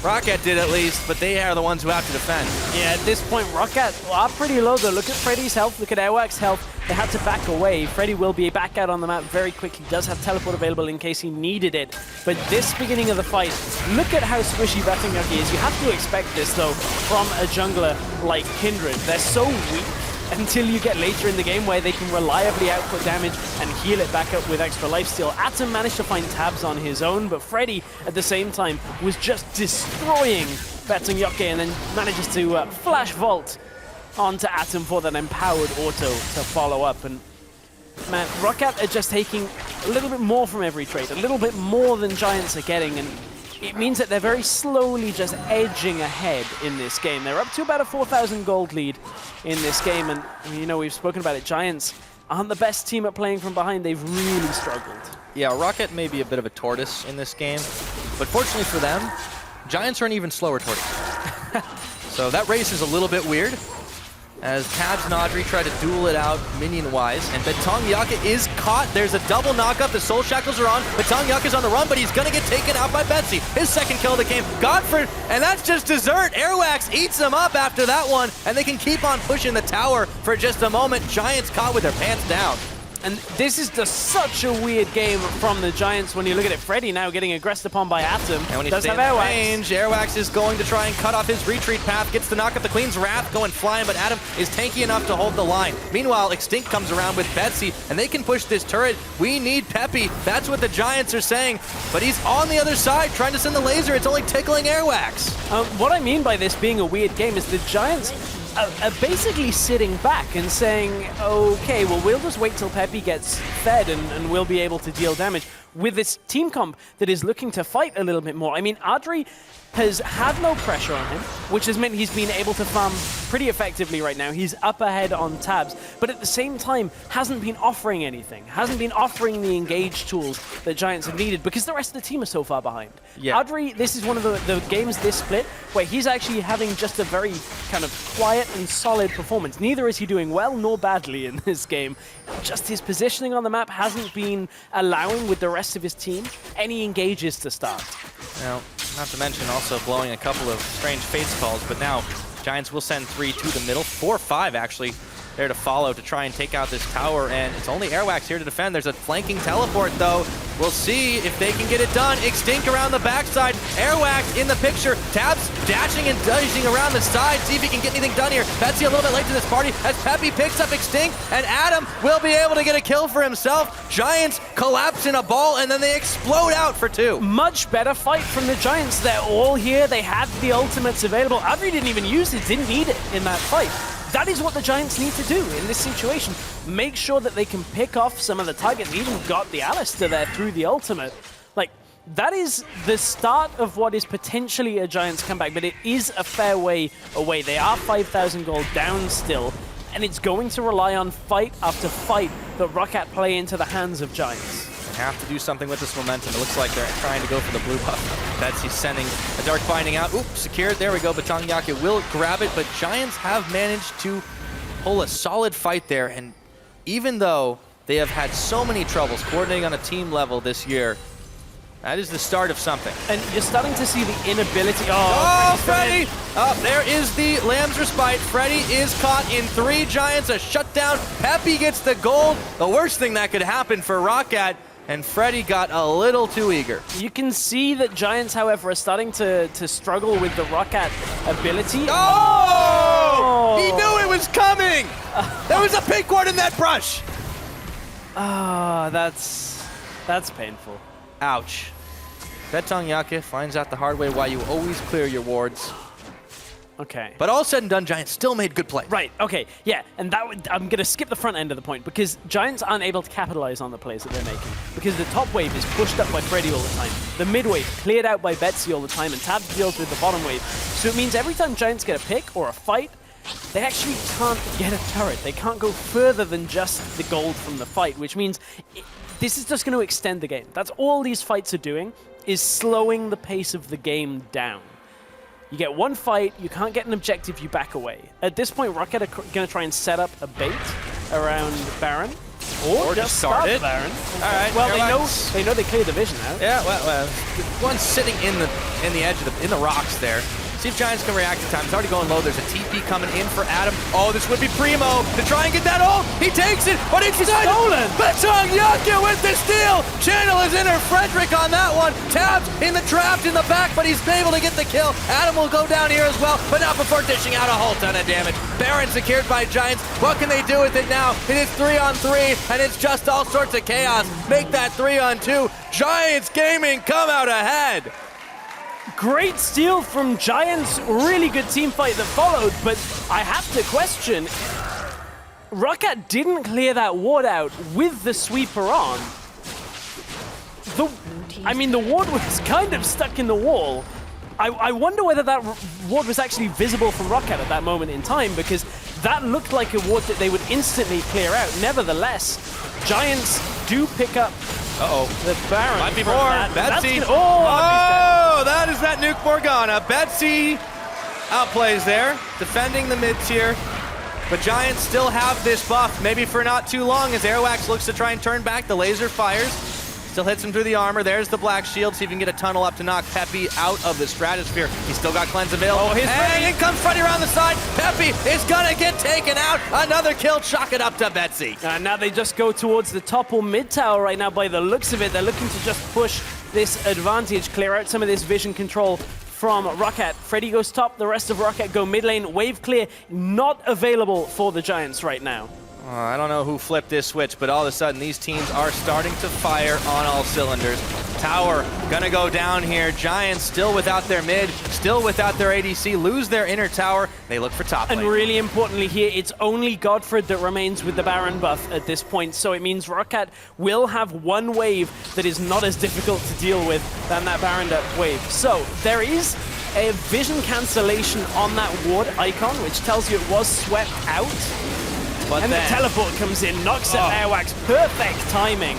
Roccat did at least, but they are the ones who have to defend. Yeah, at this point, Roccat are pretty low though. Look at Freddy's health, look at Airwax's health. They had to back away. Freddy will be back out on the map very quickly. Does have teleport available in case he needed it. But this beginning of the fight, look at how squishy Betonyoke is. You have to expect this though from a jungler like Kindred. They're so weak until you get later in the game where they can reliably output damage and heal it back up with extra lifesteal. Atom managed to find Tabs on his own, but Freddy at the same time was just destroying Betonyoke and then manages to flash vault onto Atom for that empowered auto to follow up. And man, Roccat are just taking a little bit more from every trade, a little bit more than Giants are getting, and it means that they're very slowly just edging ahead in this game. They're up to about a 4,000 gold lead in this game, and you know, we've spoken about it. Giants aren't the best team at playing from behind. They've really struggled. Yeah, Roccat may be a bit of a tortoise in this game, but fortunately for them, Giants are an even slower tortoise. So that race is a little bit weird, as Tabs and Audrey try to duel it out minion-wise, and Betonyoke is caught. There's a double knockup. The Soul Shackles are on. Betonyoke is on the run, but he's going to get taken out by Betsy. His second kill of the game. Godfred, and that's just dessert. Airwax eats him up after that one, and they can keep on pushing the tower for just a moment. Giants caught with their pants down. And this is just such a weird game from the Giants when you look at it. Freddy now getting aggressed upon by Atom. And when he does stays have in Airwax. range, Airwax is going to try and cut off his retreat path, gets the knock up the Queen's Wrath going flying, but Adam is tanky enough to hold the line. Meanwhile, Extinct comes around with Betsy, and they can push this turret. We need Peppy. That's what the Giants are saying, but he's on the other side trying to send the laser. It's only tickling Airwax. What I mean by this being a weird game is the Giants are basically sitting back and saying, okay, well, we'll just wait till Peppy gets fed and we'll be able to deal damage. with this team comp that is looking to fight a little bit more. I mean, Adri has had no pressure on him, which has meant he's been able to farm pretty effectively right now. He's up ahead on tabs, but at the same time, hasn't been offering anything, hasn't been offering the engage tools that Giants have needed because the rest of the team are so far behind. Yeah. Adri, this is one of the games this split where he's actually having just a very kind of quiet and solid performance. Neither is he doing well nor badly in this game. Just his positioning on the map hasn't been allowing with the rest of his team any engages to start. Now, not to mention also blowing a couple of strange Fates calls, but now Giants will send 3 to the middle, 4-5 actually there to follow to try and take out this tower, and it's only Airwax here to defend. There's a flanking teleport though. We'll see if they can get it done. Extinct around the backside, Airwax in the picture. Tabs dashing and dashing around the side, see if he can get anything done here. Betsy a little bit late to this party as Peppy picks up Extinct, and Adam will be able to get a kill for himself. Giants collapse in a ball, and then they explode out for 2. Much better fight from the Giants. They're all here. They had the ultimates available. Adri didn't even use it, didn't need it in that fight. That is what the Giants need to do in this situation. Make sure that they can pick off some of the targets. They even got the Alistair there through the ultimate. Like, that is the start of what is potentially a Giants comeback, but it is a fair way away. They are 5,000 gold down still, and it's going to rely on fight after fight that Roccat play into the hands of Giants. They have to do something with this momentum. It looks like they're trying to go for the blue buff. Betsy's sending a Dark Binding out. Oops, secured. There we go. Batong Yake will grab it, but Giants have managed to pull a solid fight there, and even though they have had so many troubles coordinating on a team level this year, that is the start of something. And you're starting to see the inability. Oh, Freddy! There is the Lamb's Respite. Freddy is caught in 3 Giants, a shutdown. Peppy gets the gold. The worst thing that could happen for Roccat, and Freddy got a little too eager. You can see that Giants, however, are starting to struggle with the Roccat ability. Oh! He knew it was coming! There was a pink one in that brush! Ah, that's painful. Ouch. Betong Yake finds out the hard way why you always clear your wards. Okay. But all said and done, Giants still made good play. Right, okay, yeah, and I'm going to skip the front end of the point because Giants aren't able to capitalize on the plays that they're making because the top wave is pushed up by Freddy all the time. The mid wave cleared out by Betsy all the time, and Tab deals with the bottom wave. So it means every time Giants get a pick or a fight, they actually can't get a turret. They can't go further than just the gold from the fight, which means this is just going to extend the game. That's all these fights are doing, is slowing the pace of the game down. You get one fight, you can't get an objective, you back away. At this point, Roccat are going to try and set up a bait around Baron. Or just start it. Baron. All right. Well, they know they cleared the vision out. Yeah, well, one's sitting in the edge of the rocks there. See if Giants can react in time. It's already going low. There's a TP coming in for Adam. Oh, this would be Primo to try and get that ult. He takes it, but it's stolen. Betong Yake with the steal. Channel is in her Frederick on that one. Tabs in the trapped in the back, but he's able to get the kill. Adam will go down here as well, but not before dishing out a whole ton of damage. Baron secured by Giants. What can they do with it now? It is 3-on-3, and it's just all sorts of chaos. Make that 3-on-2. Giants Gaming come out ahead. Great steal from Giants. Really good team fight that followed, but I have to question. Roccat didn't clear that ward out with the sweeper on. The ward was kind of stuck in the wall. I wonder whether that ward was actually visible from Roccat at that moment in time, because that looked like a ward that they would instantly clear out. Nevertheless, Giants do pick up the Baron. Might be more. Betsy. That is that Nuke Morgana. Betsy outplays there, defending the mid tier. But Giants still have this buff, maybe for not too long, as Airwax looks to try and turn back. The laser fires. Still hits him through the armor. There's the black shield. See if he can get a tunnel up to knock Peppy out of the stratosphere. He's still got cleanse available. And in comes Freddy around the side. Peppy is gonna get taken out. Another kill. Chalk it up to Betsy. Now they just go towards the top or mid tower right now. By the looks of it, they're looking to just push this advantage, clear out some of this vision control from Roccat. Freddy goes top. The rest of Roccat go mid lane. Wave clear not available for the Giants right now. I don't know who flipped this switch, but all of a sudden these teams are starting to fire on all cylinders. Tower gonna go down here. Giants still without their mid, still without their ADC, lose their inner tower. They look for top lane. And really importantly here, it's only Godfred that remains with the Baron buff at this point, so it means Roccat will have one wave that is not as difficult to deal with than that Baron wave. So there is a vision cancellation on that ward icon, which tells you it was swept out. But and then, the teleport comes in, knocks out Airwax. Perfect timing.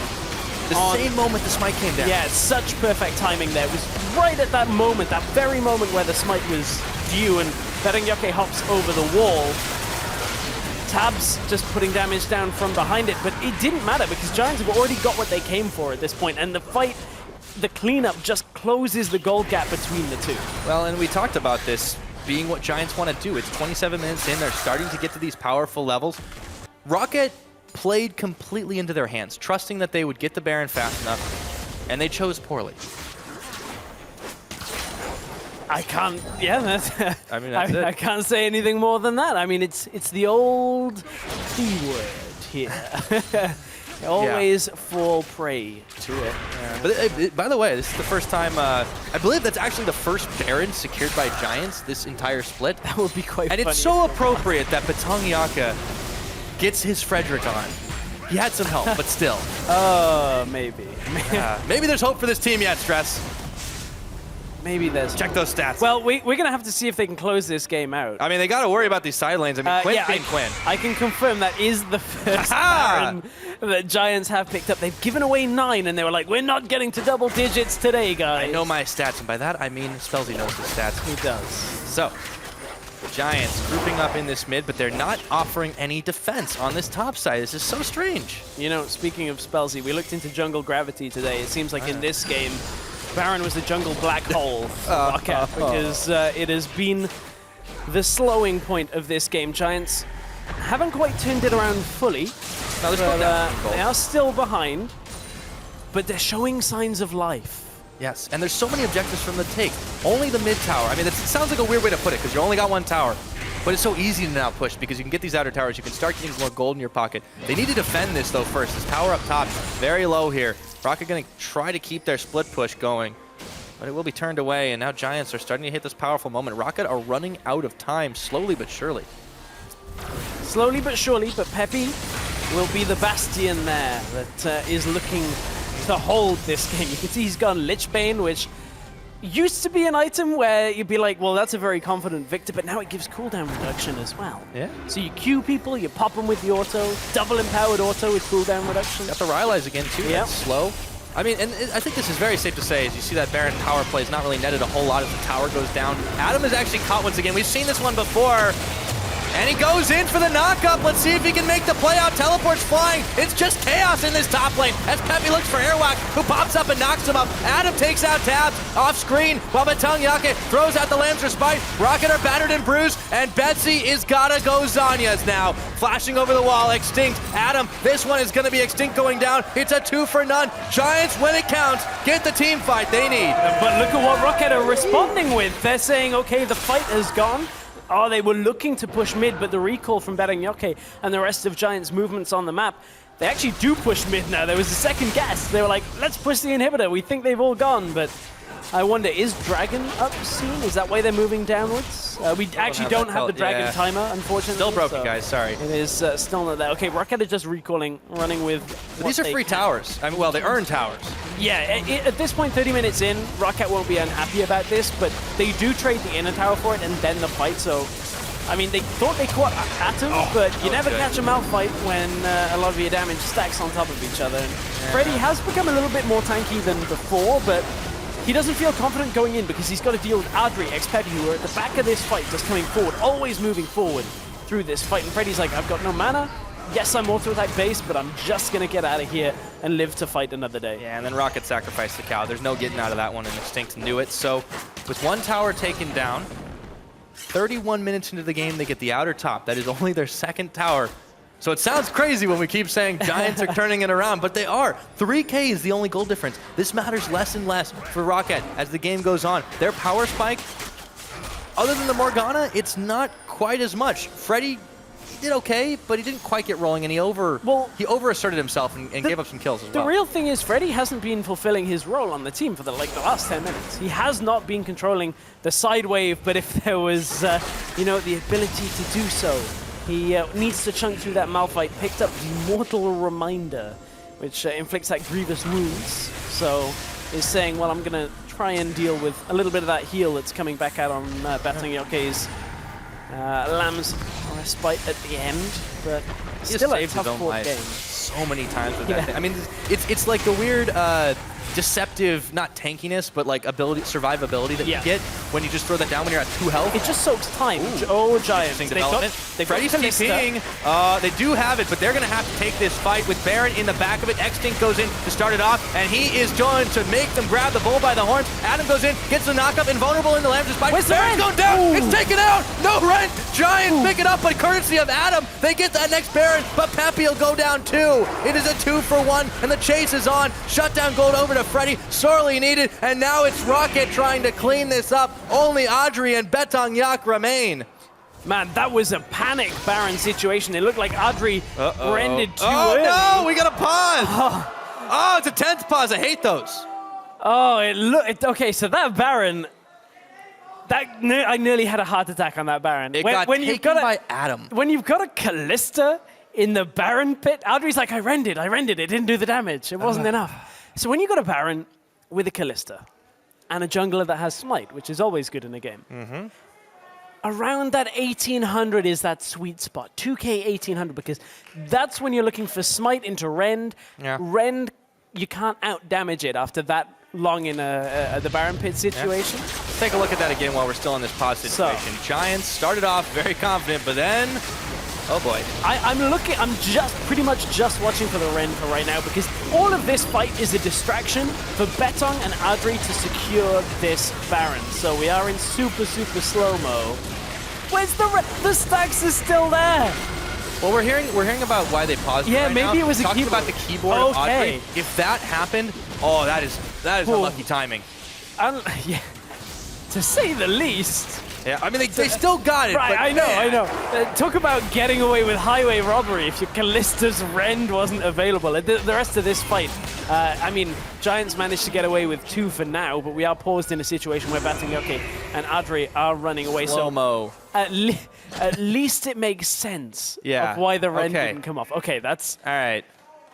The same moment the smite came down. Yeah, such perfect timing there. It was right at that moment, that very moment where the smite was due, and Berenyoke hops over the wall. Tabs just putting damage down from behind it, but it didn't matter because Giants have already got what they came for at this point, and the fight, the cleanup just closes the gold gap between the two. Well, and we talked about this being what Giants want to do. It's 27 minutes in, they're starting to get to these powerful levels. Roccat played completely into their hands, trusting that they would get the Baron fast enough, and they chose poorly. I can't, yeah, that's, I mean, that's it. I can't say anything more than that. I mean, it's the old P word here. Always fall prey to it. Yeah. But by the way, this is the first time, I believe that's actually the first Baron secured by Giants this entire split. That would be quite funny. And it's so appropriate that Batong Yaka gets his Frederick on. He had some help, but still. Maybe. Maybe there's hope for this team yet, Stress. Maybe there's... Check those stats. Well, we're going to have to see if they can close this game out. I mean, they got to worry about these side lanes. I mean, Quinn being Quinn. I can confirm that is the first Baron that Giants have picked up. They've given away 9, and they were like, we're not getting to double digits today, guys. I know my stats, and by that I mean Spellsy knows his stats. He does. So, the Giants grouping up in this mid, but they're not offering any defense on this top side. This is so strange. You know, speaking of Spellsy, we looked into jungle gravity today. It seems like in this game, Baron was the jungle black hole for Roccat because it has been the slowing point of this game. Giants haven't quite turned it around fully. No, They are still behind, but they're showing signs of life. Yes, and there's so many objectives from the take. Only the mid tower. I mean, it sounds like a weird way to put it because you only got one tower. But it's so easy to now push because you can get these outer towers. You can start getting more gold in your pocket. They need to defend this, though, first. This tower up top, very low here. Roccat going to try to keep their split push going. But it will be turned away, and now Giants are starting to hit this powerful moment. Roccat are running out of time, slowly but surely. Slowly but surely, but Peppy will be the bastion there that is looking to hold this game. You can see he's got Lichbane, which used to be an item where you'd be like, well, that's a very confident Victor, but now it gives cooldown reduction as well. Yeah. So you Q people, you pop them with the auto, double empowered auto with cooldown reduction. Got the Rylai's again, too. Yep. That's slow. I mean, and I think this is very safe to say, as you see that Baron power play is not really netted a whole lot as the tower goes down. Adam is actually caught once again. We've seen this one before. And he goes in for the knock-up. Let's see if he can make the play out. Teleport's flying. It's just chaos in this top lane as Peppy looks for Airwax, who pops up and knocks him up. Adam takes out Tabs off screen while Batong Yake throws out the Lamb's Respite. Roccat are battered and bruised, and Betsy is gotta go Zanya's now. Flashing over the wall, Extinct. Adam, this one is gonna be Extinct going down. It's a 2 for none. Giants, when it counts, get the team fight they need. But look at what Roccat are responding with. They're saying, okay, the fight is gone. Oh, they were looking to push mid, but the recall from Berenyoke and the rest of Giants' movements on the map, they actually do push mid now. There was a second guess. They were like, let's push the inhibitor. We think they've all gone, but I wonder, is Dragon up soon? Is that why they're moving downwards? We actually don't have the Dragon timer, unfortunately. Still broken, so guys, sorry. It is still not there. Okay, Roccat is just recalling, running with These are free towers. I mean, well, they earn towers. Yeah, at this point, 30 minutes in, Roccat won't be unhappy about this, but they do trade the inner tower for it and then the fight, so... I mean, they thought they caught Atom, but you never catch a Malphite when a lot of your damage stacks on top of each other. And Freddy has become a little bit more tanky than before, but he doesn't feel confident going in because he's got to deal with Adri, X-Peppy, who are at the back of this fight, just coming forward, always moving forward through this fight. And Freddy's like, I've got no mana. Yes, I'm auto-attack base, but I'm just going to get out of here and live to fight another day. Yeah, and then Roccat sacrificed the cow. There's no getting out of that one, and Extinct knew it. So with one tower taken down, 31 minutes into the game, they get the outer top. That is only their second tower. So it sounds crazy when we keep saying Giants are turning it around, but they are. 3K is the only goal difference. This matters less and less for Roccat as the game goes on. Their power spike, other than the Morgana, it's not quite as much. Freddy did okay, but he didn't quite get rolling, and he overasserted himself and gave up some kills as well. The real thing is Freddy hasn't been fulfilling his role on the team for the last 10 minutes. He has not been controlling the side wave, but if there was, the ability to do so, he needs to chunk through that Malphite. Picked up the Mortal Reminder, which inflicts that grievous wounds. So is saying, well, I'm going to try and deal with a little bit of that heal that's coming back out on Betong Yoke's Lamb's respite at the end, but still a tough court game. So many times with that thing. I mean, it's like the weird deceptive, not tankiness, but like survivability that you get when you just throw that down when you're at 2 health. It just soaks time. Oh, Giants. Freddy's TPing. They do have it, but they're going to have to take this fight with Baron in the back of it. Extinct goes in to start it off, and he is going to make them grab the bull by the horns. Adam goes in, gets the knockup, invulnerable in the Lamb's spike. Baron's going down. Ooh. It's taken out. No rent. Giants pick it up, but courtesy of Adam, they get that next Baron, but Peppy will go down too. It is a 2-for-1, and the chase is on. Shutdown gold over to Freddy, sorely needed, and now it's Roccat trying to clean this up. Only Audrey and Betong Yak remain. Man, that was a panic Baron situation. It looked like Audrey rendered too early. Oh no, we got a pause. Oh, it's a 10th pause. I hate those. Oh, okay, so that Baron, I nearly had a heart attack on that Baron. It got taken by Adam. When you've got a Callista in the Baron pit, Audrey's like, I rendered, it didn't do the damage, it wasn't enough. So when you got a Baron with a Callista and a jungler that has Smite, which is always good in a game, around that 1800 is that sweet spot, 2k 1800, because that's when you're looking for Smite into Rend. Yeah. Rend, you can't out-damage it after that long in the Baron pit situation. Yeah. Let's take a look at that again while we're still in this pause situation. So, Giants started off very confident, but then, oh boy. I'm pretty much just watching for the Rend for right now, because all of this fight is a distraction for Betong and Audrey to secure this Baron. So we are in super, super slow-mo. Where's the stacks is still there? Well, we're hearing about why they paused. Yeah, right maybe now. it was Talking about the keyboard of Audrey. If that happened, oh, that is unlucky timing. Yeah, to say the least. Yeah, I mean they still got it. Right, but I know. Talk about getting away with highway robbery if your Callista's Rend wasn't available. The rest of this fight, I mean, Giants managed to get away with 2 for now, but we are paused in a situation where Betong Yoke and Audrey are running away. Slow-mo. So at least it makes sense of why the Rend didn't come off. Okay, that's... All right.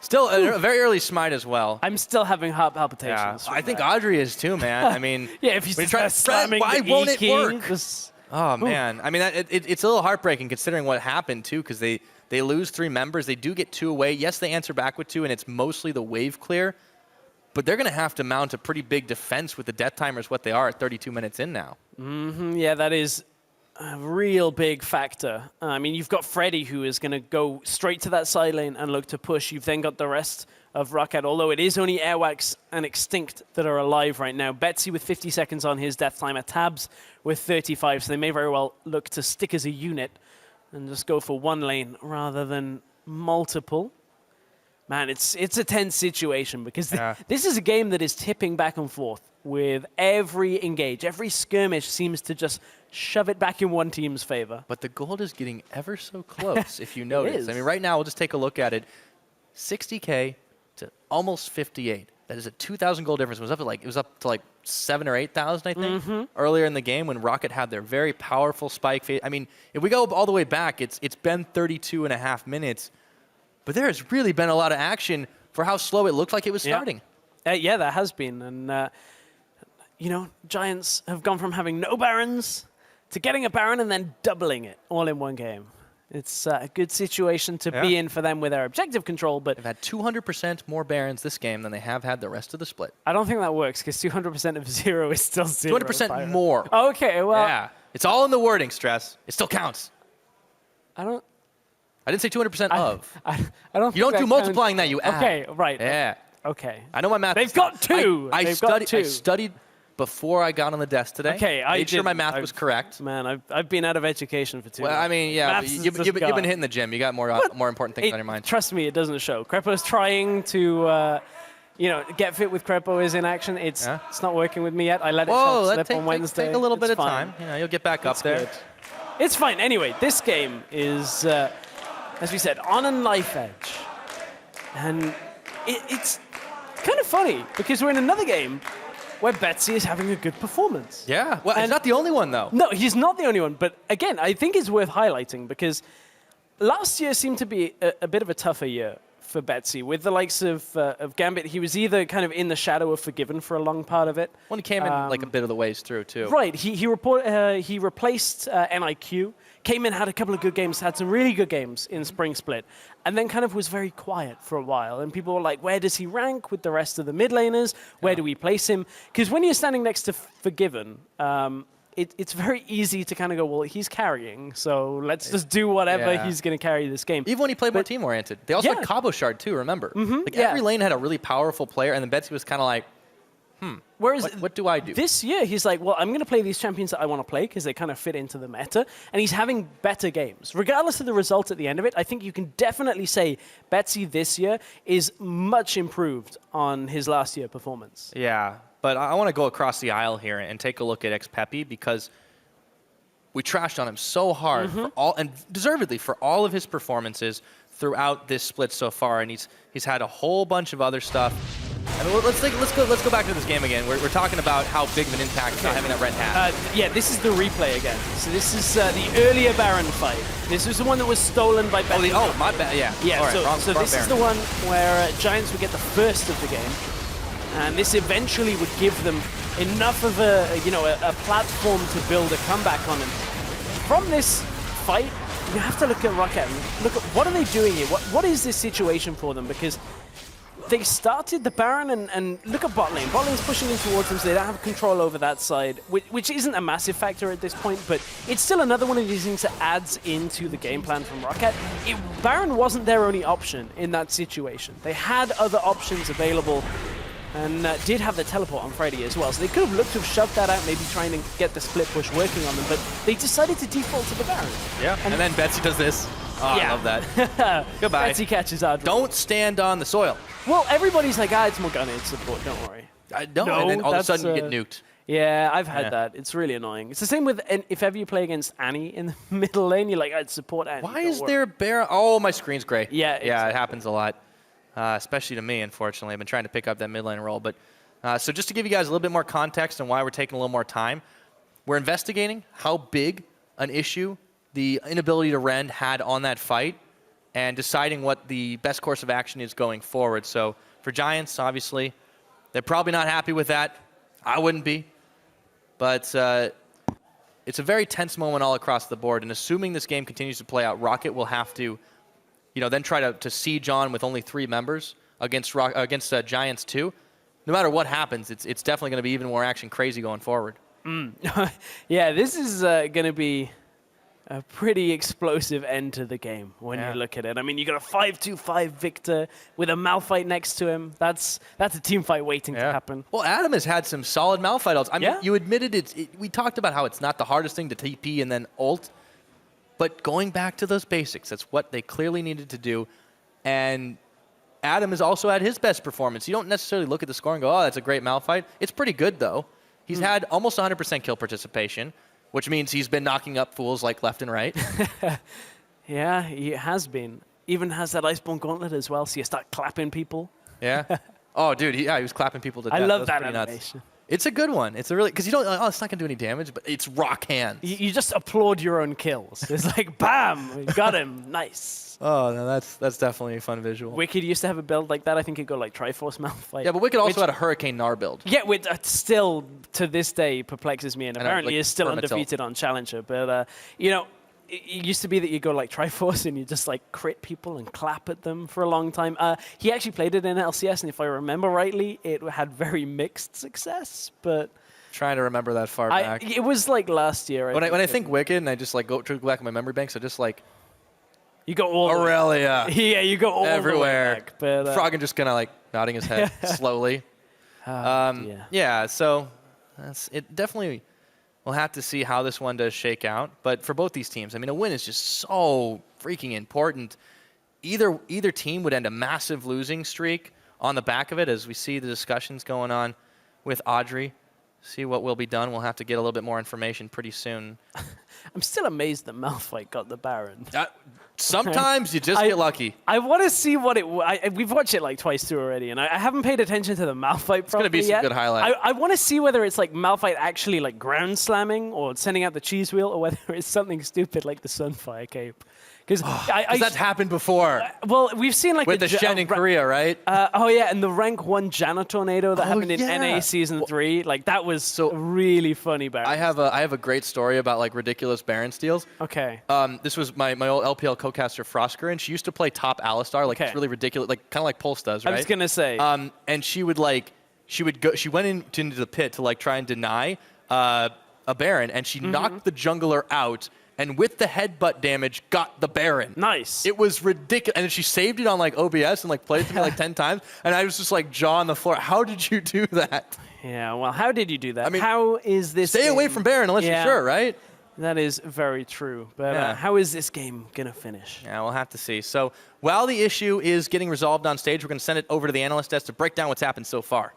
Still a very early Smite as well. I'm still having heart palpitations. Yeah, I think Audrey is too, man. I mean, yeah, if you try slamming why the won't E-key, it work? Oh man, I mean it's a little heartbreaking considering what happened too, because they lose 3 members. They do get 2 away. Yes, they answer back with 2, and it's mostly the wave clear. But they're going to have to mount a pretty big defense with the death timers what they are at 32 minutes in now. Yeah, that is a real big factor. I mean, you've got Freddy, who is going to go straight to that side lane and look to push. You've then got the rest of Roccat, although it is only Airwax and Extinct that are alive right now. Betsy with 50 seconds on his death timer, Tabs with 35, so they may very well look to stick as a unit and just go for 1 lane rather than multiple. Man, it's a tense situation because this is a game that is tipping back and forth with every engage. Every skirmish seems to just shove it back in one team's favor. But the gold is getting ever so close, if you notice. I mean, right now, we'll just take a look at it. 60K to almost 58. That is a 2,000 gold difference. It was up to like 7,000 or 8,000, I think, earlier in the game when Roccat had their very powerful spike phase. I mean, if we go all the way back, it's been 32.5 minutes. But there has really been a lot of action for how slow it looked like it was starting. Yeah, there has been. And, you know, Giants have gone from having no Barons to getting a Baron and then doubling it all in one game. It's a good situation to be in for them with their objective control, but... They've had 200% more Barons this game than they have had the rest of the split. I don't think that works, because 200% of 0 is still 0. 200% more. Okay, well... Yeah, it's all in the wording, Stress. It still counts. I didn't say 200% of. I don't. You don't do multiplying that. You add. Okay, right. Yeah. Okay. I know my math. They've got 2. I studied before I got on the desk today. Okay, made sure my math was correct. Man, I've been out of education for 2 years. Well, I mean, yeah, you've been hitting the gym. You got more important things on your mind. Trust me, it doesn't show. Crepo's trying to, get fit with Crepo is in action. It's not working with me yet. I let it slip on Wednesday. Take a little bit of time. You'll get back up there. Good. It's fine. Anyway, this game is as we said, on a knife edge. And it's kind of funny because we're in another game where Betsy is having a good performance. Yeah, well, he's not the only one, though. No, he's not the only one. But again, I think it's worth highlighting because last year seemed to be a bit of a tougher year for Betsy. With the likes of Gambit, he was either kind of in the shadow of Forgiven for a long part of it. Well, he came in like a bit of the ways through, too. Right. He replaced NIQ, came in, had a couple of good games, had some really good games in Spring Split, and then kind of was very quiet for a while. And people were like, where does he rank with the rest of the mid laners? Where do we place him? Because when you're standing next to Forgiven, it's very easy to kind of go, well, he's carrying, so let's just do whatever he's going to carry this game. Even when he played more team-oriented. They also had Cabo Shard, too, remember? Every lane had a really powerful player, and then Betsy was kind of like, Whereas what do I do? This year, he's like, well, I'm going to play these champions that I want to play because they kind of fit into the meta. And he's having better games. Regardless of the result at the end of it, I think you can definitely say Betsy this year is much improved on his last year performance. Yeah, but I want to go across the aisle here and take a look at XPeppy because we trashed on him so hard for all, and deservedly for all of his performances throughout this split so far. And he's had a whole bunch of other stuff. I mean, let's go back to this game again. We're talking about how big of an impact not having that red hat. Yeah, this is the replay again. So this is the earlier Baron fight. This was the one that was stolen by Betsy. Oh, my bad. Yeah. Yeah. All right, so this is the one where Giants would get the first of the game, and this eventually would give them enough of a platform to build a comeback on. And from this fight, you have to look at Roccat and look at what are they doing here. What is this situation for them? Because they started the Baron and look at bot lane. Bot lane's pushing in towards them, so they don't have control over that side, which isn't a massive factor at this point, but it's still another one of these things that adds into the game plan from Roccat. Baron wasn't their only option in that situation. They had other options available and did have the teleport on Friday as well, so they could have looked to have shoved that out, maybe trying to get the split push working on them, but they decided to default to the Baron. Yeah, and then Betsy does this. Oh, yeah. I love that. Goodbye. Betsy catches Adrian. Don't stand on the soil. Well, everybody's like, it's Morgana in support, don't worry. No, and then all of a sudden you get nuked. Yeah, I've had that. It's really annoying. It's the same with if ever you play against Annie in the middle lane, you're like, I'd support Annie. Why is there a bear? Oh, my screen's gray. Yeah, exactly. It happens a lot, especially to me, unfortunately. I've been trying to pick up that mid lane role. But so just to give you guys a little bit more context on why we're taking a little more time, we're investigating how big an issue the inability to rend had on that fight and deciding what the best course of action is going forward. So for Giants, obviously, they're probably not happy with that. I wouldn't be. But it's a very tense moment all across the board. And assuming this game continues to play out, Roccat will have to, then try to siege on with only 3 members against Giants 2. No matter what happens, it's definitely going to be even more action crazy going forward. Yeah, this is going to be a pretty explosive end to the game when you look at it. I mean, you got a 5-2-5 Victor with a Malphite next to him. That's a team fight waiting to happen. Well, Adam has had some solid Malphite ults. I mean, you admitted we talked about how it's not the hardest thing to TP and then ult, but going back to those basics, that's what they clearly needed to do. And Adam has also had his best performance. You don't necessarily look at the score and go, oh, that's a great Malphite. It's pretty good, though. He's had almost 100% kill participation, which means he's been knocking up fools like left and right. Yeah, he has been. Even has that Iceborne Gauntlet as well, so you start clapping people. Yeah. Oh, dude, he was clapping people to death. I love that animation. Nuts. It's a good one. It's a really, because you don't, it's not going to do any damage, but it's rock hands. You just applaud your own kills. It's like, bam, got him, nice. Oh, no, that's definitely a fun visual. Wicked used to have a build like that. I think it'd go like Triforce Malphite. Yeah, but Wicked also had a Hurricane Gnar build. Yeah, which still, to this day, perplexes me, and apparently is still undefeated on Challenger. But, it used to be that you go like Triforce and you just like crit people and clap at them for a long time. He actually played it in LCS, and if I remember rightly, it had very mixed success, but... Trying to remember that far back. It was like last year. When I think Wicked and I just like go back in my memory banks, I just like... You go all Aurelia. Yeah, you go all everywhere. The way back, but, Froggen just kind of like nodding his head slowly. Yeah, so it definitely... We'll have to see how this one does shake out. But for both these teams, I mean, a win is just so freaking important. Either team would end a massive losing streak on the back of it, as we see the discussions going on with Audrey. see what will be done. We'll have to get a little bit more information pretty soon. I'm still amazed that Malphite got the Baron. Sometimes you just get lucky. I want to see what we've watched it like twice through already, and I haven't paid attention to the Malphite. It's going to be some good highlight. I want to see whether it's like Malphite actually like ground slamming or sending out the cheese wheel, or whether it's something stupid like the Sunfire Cape. Because that's happened before. Well, we've seen like with the Shen in Korea, right? Oh yeah, and the rank 1 Jana tornado that happened in NA Season 3. Like that was so really funny. Baron. I have a great story about like ridiculous Baron steals. Okay. This was my old LPL co-caster Frosker, and she used to play top Alistar, like it's really ridiculous, like kind of like Pulse does, right? I was gonna say. And she went into the pit to like try and deny a Baron, and she knocked the jungler out. And with the headbutt damage, got the Baron. Nice. It was ridiculous. And then she saved it on like OBS and like played it to me like 10 times. And I was just like jaw on the floor. How did you do that? Yeah, well, how did you do that? I mean, how is this Stay game? away from Baron unless you're sure, right? That is very true. But how is this game going to finish? Yeah, we'll have to see. So while the issue is getting resolved on stage, we're going to send it over to the analyst desk to break down what's happened so far.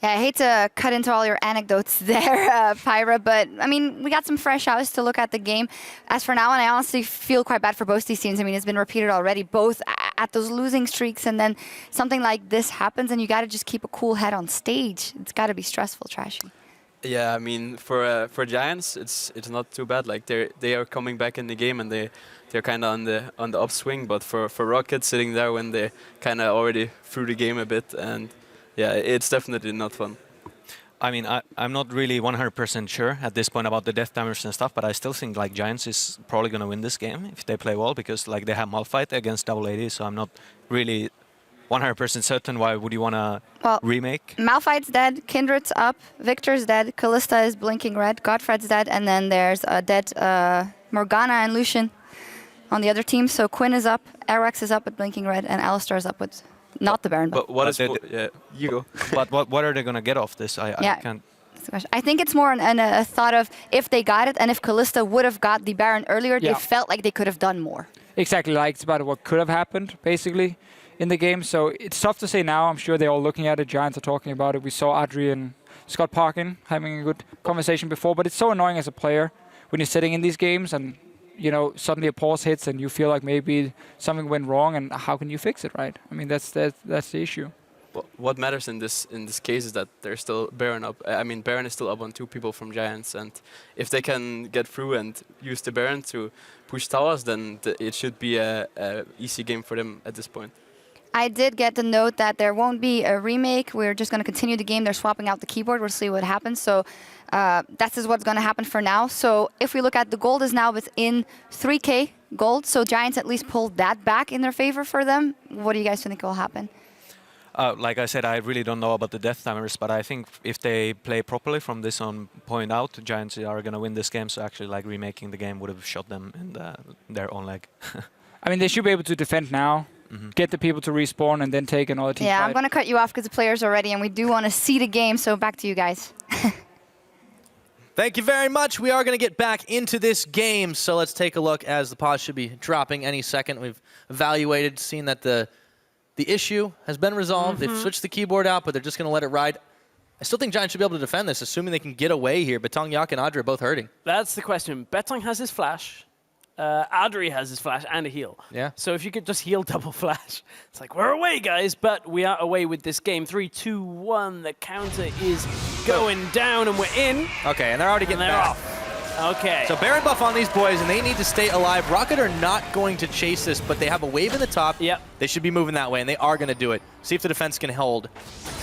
Yeah, I hate to cut into all your anecdotes there, Pyra, but I mean, we got some fresh eyes to look at the game. As for now, and I honestly feel quite bad for both these teams. I mean, it's been repeated already, both at those losing streaks, and then something like this happens, and you got to just keep a cool head on stage. It's got to be stressful, Trashy. Yeah, I mean, for Giants, it's not too bad. Like they are coming back in the game, and they're kind of on the upswing. But for Roccat, sitting there when they kind of already threw the game a bit, and yeah, it's definitely not fun. I mean, I'm not really 100% sure at this point about the death damage and stuff, but I still think like Giants is probably going to win this game if they play well, because like they have Malphite against double AD, so I'm not really 100% certain. Why would you want to remake? Malphite's dead, Kindred's up, Victor's dead, Kalista is blinking red, Godfred's dead, and then there's a dead Morgana and Lucian on the other team. So Quinn is up, ROC is up with blinking red, and Alistar is up with not the Baron. But what is you go. But what are they going to get off this? I can't. I think it's more a thought of if they got it, and if Kalista would have got the Baron earlier, they felt like they could have done more. Exactly, like it's about what could have happened, basically, in the game. So it's tough to say now. I'm sure they're all looking at it. Giants are talking about it. We saw Adri and Scott Parkin having a good conversation before, but it's so annoying as a player when you're sitting in these games and suddenly a pause hits and you feel like maybe something went wrong, and how can you fix it, right? I mean, that's the issue. What matters in this case is that there's still Baron up. I mean, Baron is still up on 2 people from Giants, and if they can get through and use the Baron to push towers, then it should be a easy game for them at this point. I did get the note that there won't be a remake. We're just going to continue the game. They're swapping out the keyboard. We'll see what happens. So that is what's going to happen for now. So if we look at the gold is now within 3K gold. So Giants at least pulled that back in their favor for them. What do you guys think will happen? Like I said, I really don't know about the death timers, but I think if they play properly from this on point out, Giants are going to win this game. So actually, like, remaking the game would have shot them in their own leg. I mean, they should be able to defend now, get the people to respawn, and then take another team Yeah, fight. I'm going to cut you off because the players are ready, and we do want to see the game. So back to you guys. Thank you very much. We are going to get back into this game. So let's take a look as the pause should be dropping any second. We've evaluated, seen that the issue has been resolved. They've switched the keyboard out, but they're just going to let it ride. I still think Giants should be able to defend this, assuming they can get away here. Betong, Yak, and Adri are both hurting. That's the question. Betong has his flash. Adri has his flash and a heal. Yeah. So if you could just heal double flash, it's like, we're away, guys. But we are away with this game. 3, 2, 1. The counter is going down, and we're in. Okay, and they're already getting back. Off. Okay. So Baron buff on these boys, and they need to stay alive. Roccat are not going to chase this, but they have a wave in the top. Yep. They should be moving that way, and they are going to do it. See if the defense can hold.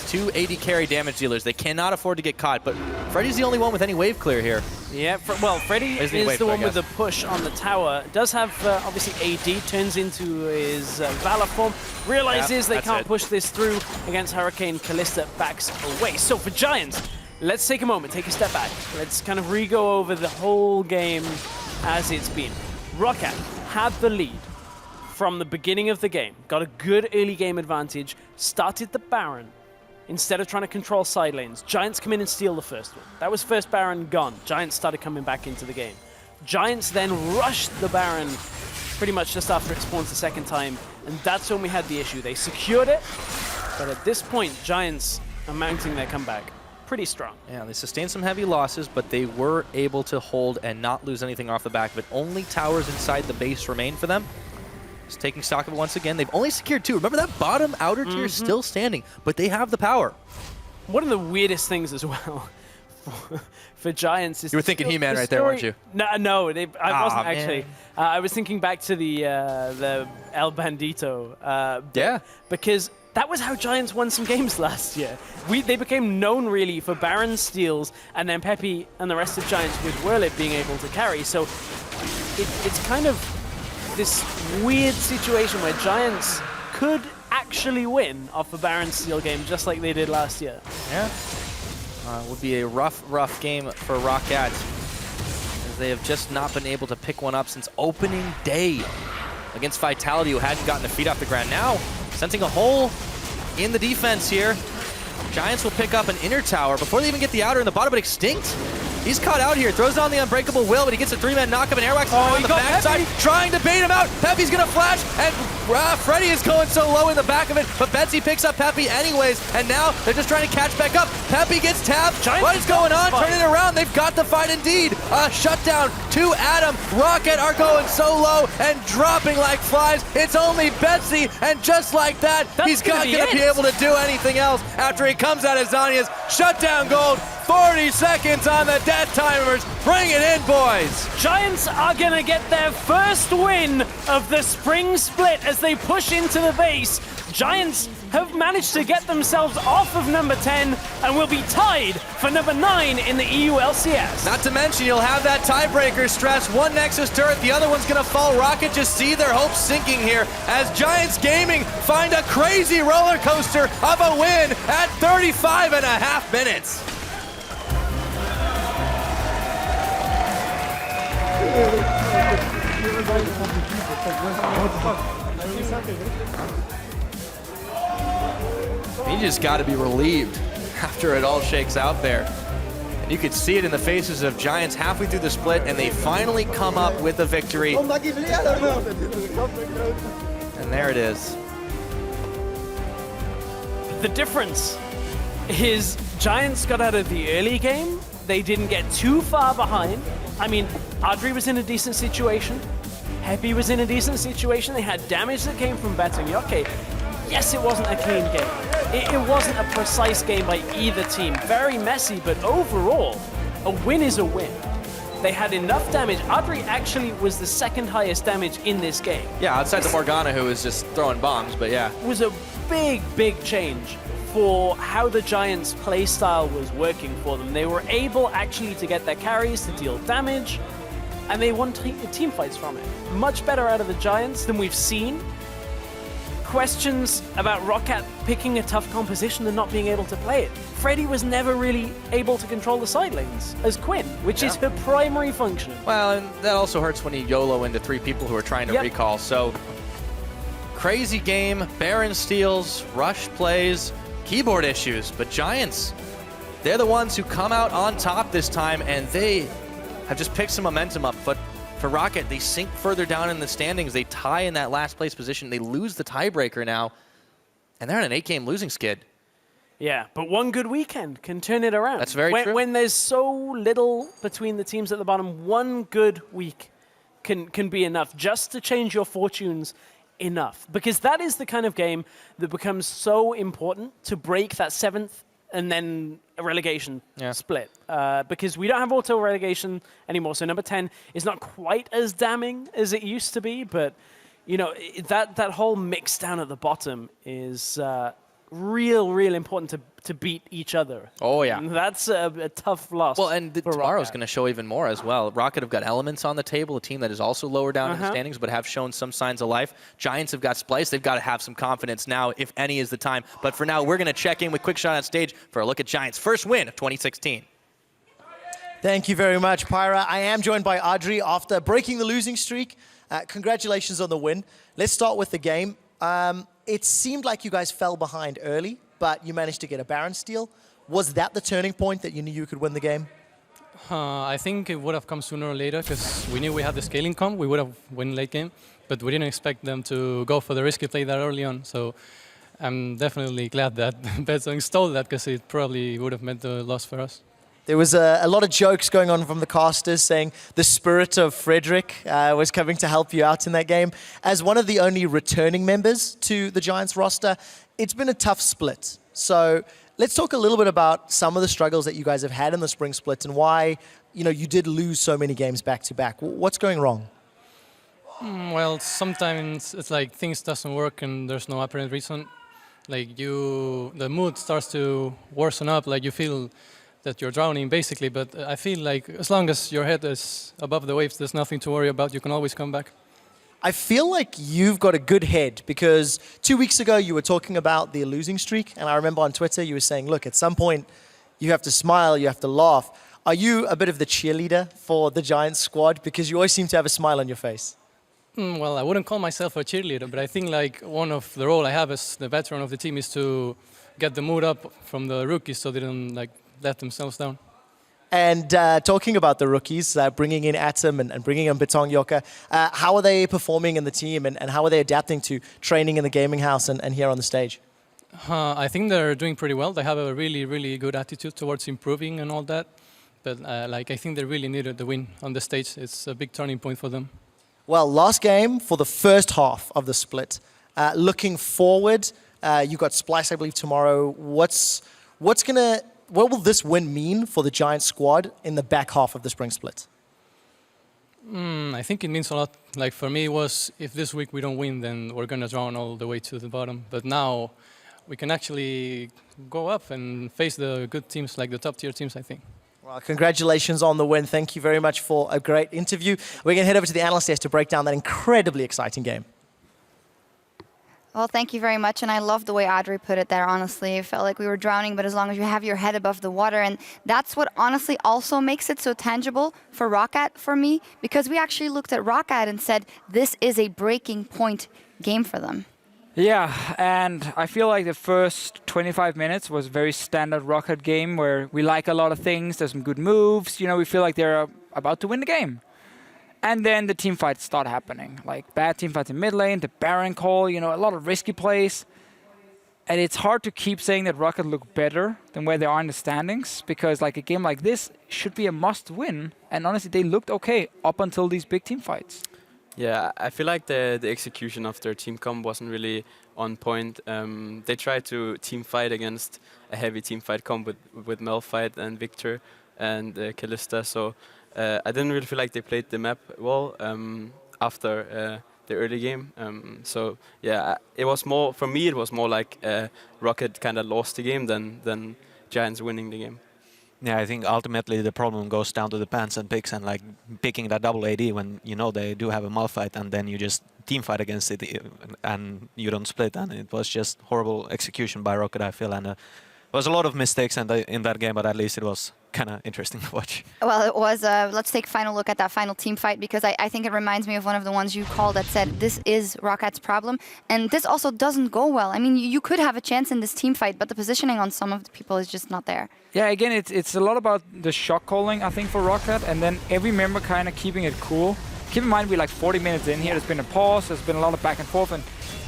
2 AD carry damage dealers. They cannot afford to get caught, but Freddy's the only one with any wave clear here. Yeah, well, Freddy is the one with the push on the tower. Does have, obviously, AD, turns into his Valor form, realizes they can't push this through against Hurricane. Kalista backs away. So for Giants, let's take a moment, take a step back. Let's kind of re-go over the whole game as it's been. Roccat had the lead from the beginning of the game, got a good early game advantage, started the Baron instead of trying to control side lanes. Giants come in and steal the first one. That was first Baron gone. Giants started coming back into the game. Giants then rushed the Baron pretty much just after it spawns the second time, and that's when we had the issue. They secured it, but at this point, Giants are mounting their comeback. pretty strong. Yeah, they sustained some heavy losses, but they were able to hold and not lose anything off the back of it. Only towers inside the base remain for them. Just taking stock of it once again. They've only secured 2. Remember that bottom outer tier is still standing, but they have the power. One of the weirdest things as well for Giants is... You were thinking He-Man right there, weren't you? No, I wasn't actually. Man. I was thinking back to the El Bandito. Yeah. Because that was how Giants won some games last year. They became known really for Baron steals and then Peppy and the rest of Giants with Whirlit being able to carry. So it's kind of this weird situation where Giants could actually win off a Baron steal game just like they did last year. Yeah. Would be a rough game for Roccat, as they have just not been able to pick one up since opening day against Vitality, who hadn't gotten a feet off the ground. Now, sensing a hole in the defense here. Giants will pick up an inner tower before they even get the outer in the bottom, but Extinct, he's caught out here. Throws down the Unbreakable Will, but he gets a 3-man knockup and Airwax on the backside, trying to bait him out. Peppy's gonna flash, and Freddy is going so low in the back of it, but Betsy picks up Peppy anyways, and now they're just trying to catch back up. Peppy gets tabbed. What is going on? Turn it around. They've got the fight indeed. Shutdown to Adam. Roccat are going so low and dropping like flies. It's only Betsy, and just like that, he's not going to be able to do anything else after he comes out of Zanya's shutdown gold. 40 seconds on the death timers. Bring it in, boys. Giants are going to get their first win of the spring split as they push into the base. Giants have managed to get themselves off of number 10 and will be tied for number 9 in the EU LCS. Not to mention, you'll have that tiebreaker stress. One Nexus turret, the other one's going to fall. Roccat just see their hopes sinking here as Giants Gaming find a crazy roller coaster of a win at 35.5 minutes. He just got to be relieved after it all shakes out there. And you could see it in the faces of Giants halfway through the split, and they finally come up with a victory. And there it is. The difference is Giants got out of the early game. They didn't get too far behind. I mean, Adri was in a decent situation. Peppy was in a decent situation. They had damage that came from Betting Yoke. Yes, it wasn't a clean game. It wasn't a precise game by either team. Very messy, but overall, a win is a win. They had enough damage. Adri actually was the second highest damage in this game. Yeah, outside the Morgana, who was just throwing bombs, but yeah. It was a big change for how the Giants' playstyle was working for them. They were able actually to get their carries to deal damage, and they won team fights from it. Much better out of the Giants than we've seen. Questions about Roccat picking a tough composition and not being able to play it. Freddy was never really able to control the side lanes as Quinn, which is her primary function. Well, and that also hurts when you YOLO into 3 people who are trying to recall. So, crazy game, Baron steals, Rush plays, keyboard issues, but Giants, they're the ones who come out on top this time, and they have just picked some momentum up. But for Roccat, they sink further down in the standings. They tie in that last place position. They lose the tiebreaker now, and they're on an 8-game losing skid. Yeah, but one good weekend can turn it around. That's very true. When there's so little between the teams at the bottom, one good week can be enough just to change your fortunes enough. Because that is the kind of game that becomes so important to break that 7th and then a relegation split. Because we don't have auto relegation anymore, so number 10 is not quite as damning as it used to be, but you know, that whole mix down at the bottom is real important to beat each other. Oh, yeah. And that's a tough loss. Well, and tomorrow's going to show even more as well. Roccat have got Elements on the table, a team that is also lower down in the standings, but have shown some signs of life. Giants have got Splice. They've got to have some confidence now, if any is the time. But for now, we're going to check in with Quick Shot on stage for a look at Giants' first win of 2016. Thank you very much, Pyra. I am joined by Adri after breaking the losing streak. Congratulations on the win. Let's start with the game. It seemed like you guys fell behind early, but you managed to get a Baron steal. Was that the turning point that you knew you could win the game? I think it would have come sooner or later because we knew we had the scaling we would have won late game, but we didn't expect them to go for the risky play that early on. So I'm definitely glad that Beto stole that because it probably would have meant a loss for us. There was a lot of jokes going on from the casters saying the spirit of Frederick was coming to help you out in that game. As one of the only returning members to the Giants roster, it's been a tough split. So let's talk a little bit about some of the struggles that you guys have had in the spring split and why you did lose so many games back to back. What's going wrong? Well, sometimes it's like things doesn't work and there's no apparent reason. Like the mood starts to worsen up, like you feel that you're drowning basically, but I feel like as long as your head is above the waves, there's nothing to worry about. You can always come back. I feel like you've got a good head because 2 weeks ago you were talking about the losing streak, and I remember on Twitter you were saying, look, at some point you have to smile, you have to laugh. Are you a bit of the cheerleader for the Giants squad because you always seem to have a smile on your face? Well, I wouldn't call myself a cheerleader, but I think like one of the role I have as the veteran of the team is to get the mood up from the rookies so they don't like let themselves down. And talking about the rookies, bringing in Atom and bringing in Betong Yoka, how are they performing in the team and how are they adapting to training in the gaming house and here on the stage? I think they're doing pretty well. They have a really, really good attitude towards improving and all that. But I think they really needed the win on the stage. It's a big turning point for them. Well, last game for the first half of the split. Looking forward, you got Splice, I believe, tomorrow. What will this win mean for the Giants squad in the back half of the spring split? I think it means a lot. Like for me, it was if this week we don't win, then we're gonna drown all the way to the bottom. But now we can actually go up and face the good teams, like the top tier teams, I think. Well, congratulations on the win. Thank you very much for a great interview. We're going to head over to the analyst desk to break down that incredibly exciting game. Well, thank you very much, and I love the way Audrey put it there, honestly. It felt like we were drowning, but as long as you have your head above the water, and that's what honestly also makes it so tangible for Roccat for me, because we actually looked at Roccat and said, this is a breaking point game for them. Yeah, and I feel like the first 25 minutes was a very standard Roccat game where we like a lot of things, there's some good moves, we feel like they're about to win the game. And then the team fights start happening, like bad team fights in mid lane, the Baron call, a lot of risky plays. And it's hard to keep saying that Roccat look better than where they are in the standings, because like a game like this should be a must win. And honestly, they looked okay up until these big team fights. Yeah, I feel like the execution of their team comp wasn't really on point. They tried to team fight against a heavy team fight comp with Malphite and Victor and Kalista, so I didn't really feel like they played the map well after the early game. So yeah, it was more, for me it was more like Roccat kind of lost the game than Giants winning the game. Yeah, I think ultimately the problem goes down to the pants and picks and like picking that double AD when they do have a Malphite and then you just team fight against it and you don't split, and it was just horrible execution by Roccat, I feel, and there was a lot of mistakes in that game, but at least it was kind of interesting to watch. Well, it was. Let's take a final look at that final team fight, because I think it reminds me of one of the ones you called that said this is Rockat's problem, and this also doesn't go well. I mean, you could have a chance in this team fight, but the positioning on some of the people is just not there. Yeah, again, it's a lot about the shot calling, I think, for Roccat, and then every member kind of keeping it cool. Keep in mind, we're like 40 minutes in here. There's been a pause. There's been a lot of back and forth, and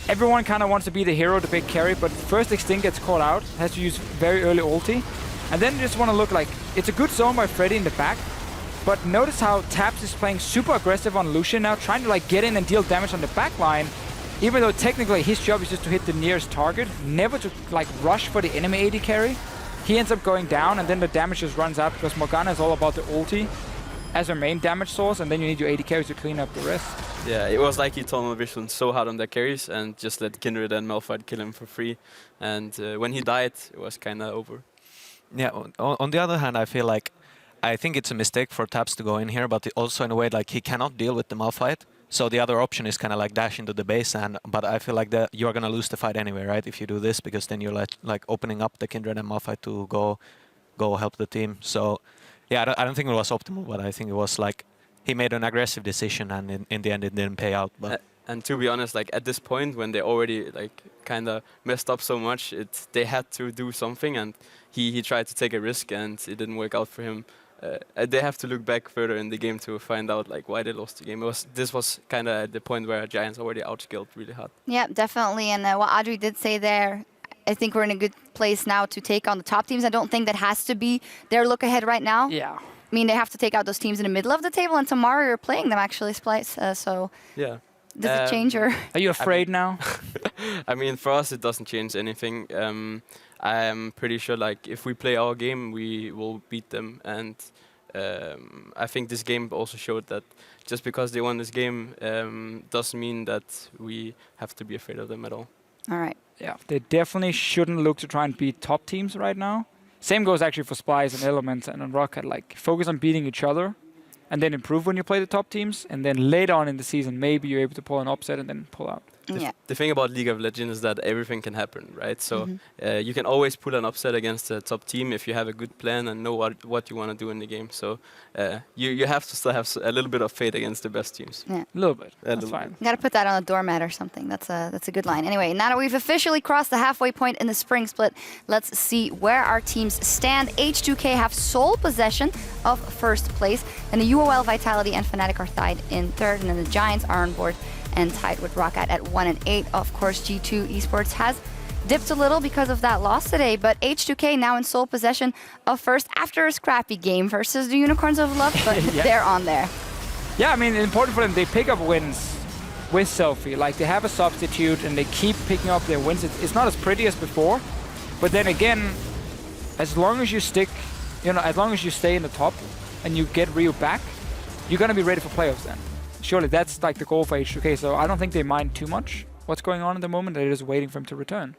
everyone kind of wants to be the hero, the big carry, but first Extinct gets caught out, has to use very early ulti, and then you just want to look like it's a good zone by Freddy in the back, but notice how Taps is playing super aggressive on Lucian now, trying to like get in and deal damage on the back line, even though technically his job is just to hit the nearest target, never to like rush for the enemy AD carry. He ends up going down, and then the damage just runs out because Morgana is all about the ulti as her main damage source, and then you need your AD carries to clean up the rest. Yeah, it was like he tunnel vision so hard on their carries and just let Kindred and Malphite kill him for free. And when he died, it was kind of over. Yeah, on the other hand, I think it's a mistake for Taps to go in here, but also in a way like he cannot deal with the Malphite. So the other option is kind of like dash into the base, but I feel like that you're gonna lose the fight anyway, right? If you do this, because then you're like opening up the Kindred and Malphite to go help the team. So yeah, I don't think it was optimal, but I think it was like he made an aggressive decision, and in the end it didn't pay out. But and to be honest, like at this point when they already like kind of messed up so much, they had to do something, and he tried to take a risk, and it didn't work out for him. they have to look back further in the game to find out like why they lost the game. This was kind of at the point where Giants already outskilled really hard. Yeah, definitely. And what Audrey did say there, I think we're in a good place now to take on the top teams. I don't think that has to be their look ahead right now. Yeah. I mean, they have to take out those teams in the middle of the table, and tomorrow you're playing them actually, Splice. So Yeah. does it change your... Are you afraid now? I mean, for us, it doesn't change anything. I'm pretty sure, like, if we play our game, we will beat them. And I think this game also showed that just because they won this game doesn't mean that we have to be afraid of them at all. All right. Yeah, they definitely shouldn't look to try and beat top teams right now. Same goes actually for Splice and Elements and on Roccat. Like, focus on beating each other and then improve when you play the top teams. And then later on in the season, maybe you're able to pull an upset and then pull out. Yeah. The thing about League of Legends is that everything can happen, right? So you can always pull an upset against a top team if you have a good plan and know what you want to do in the game. So you have to still have a little bit of faith against the best teams. Yeah. A little bit. A That's little fine. You got to put that on a doormat or something. That's a good line. Anyway, now that we've officially crossed the halfway point in the spring split, let's see where our teams stand. H2K have sole possession of first place, and the UOL, Vitality, and Fnatic are tied in third, and then the Giants are on board and tied with Roccat at 1 and 8. Of course, G2 Esports has dipped a little because of that loss today, but H2K now in sole possession of first after a scrappy game versus the Unicorns of Love, but they're on there. Yeah, I mean, it's important for them. They pick up wins with Selfie. Like, they have a substitute and they keep picking up their wins. It's not as pretty as before, but then again, as long as you stick, as long as you stay in the top and you get Ryu back, you're going to be ready for playoffs then. Surely that's like the goal for H2K, so I don't think they mind too much what's going on at the moment. They're just waiting for him to return.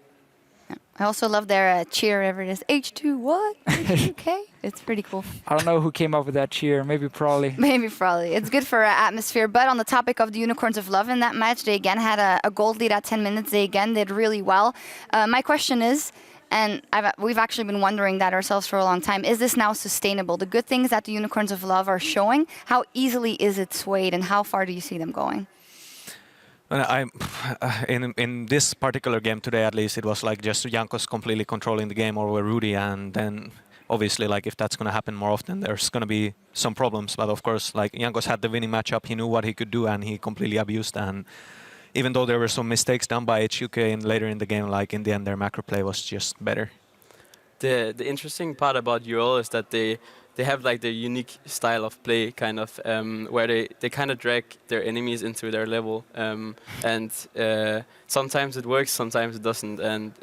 Yeah. I also love their cheer, whatever it is. H2 what? H2K? It's pretty cool. I don't know who came up with that cheer. Maybe probably. Maybe probably. It's good for atmosphere. But on the topic of the Unicorns of Love in that match, they again had a gold lead at 10 minutes. They again did really well. My question is, and we've actually been wondering that ourselves for a long time, is this now sustainable? The good things that the Unicorns of Love are showing, how easily is it swayed and how far do you see them going? In this particular game today, at least, it was like just Jankos completely controlling the game over Rudy, and then obviously, like, if that's going to happen more often, there's going to be some problems. But of course, like, Jankos had the winning matchup, he knew what he could do, and he completely abused. And even though there were some mistakes done by HUK later in the game, like, in the end, their macro play was just better. The interesting part about UL is that they have like their unique style of play, kind of, where they kind of drag their enemies into their level, and sometimes it works, sometimes it doesn't. And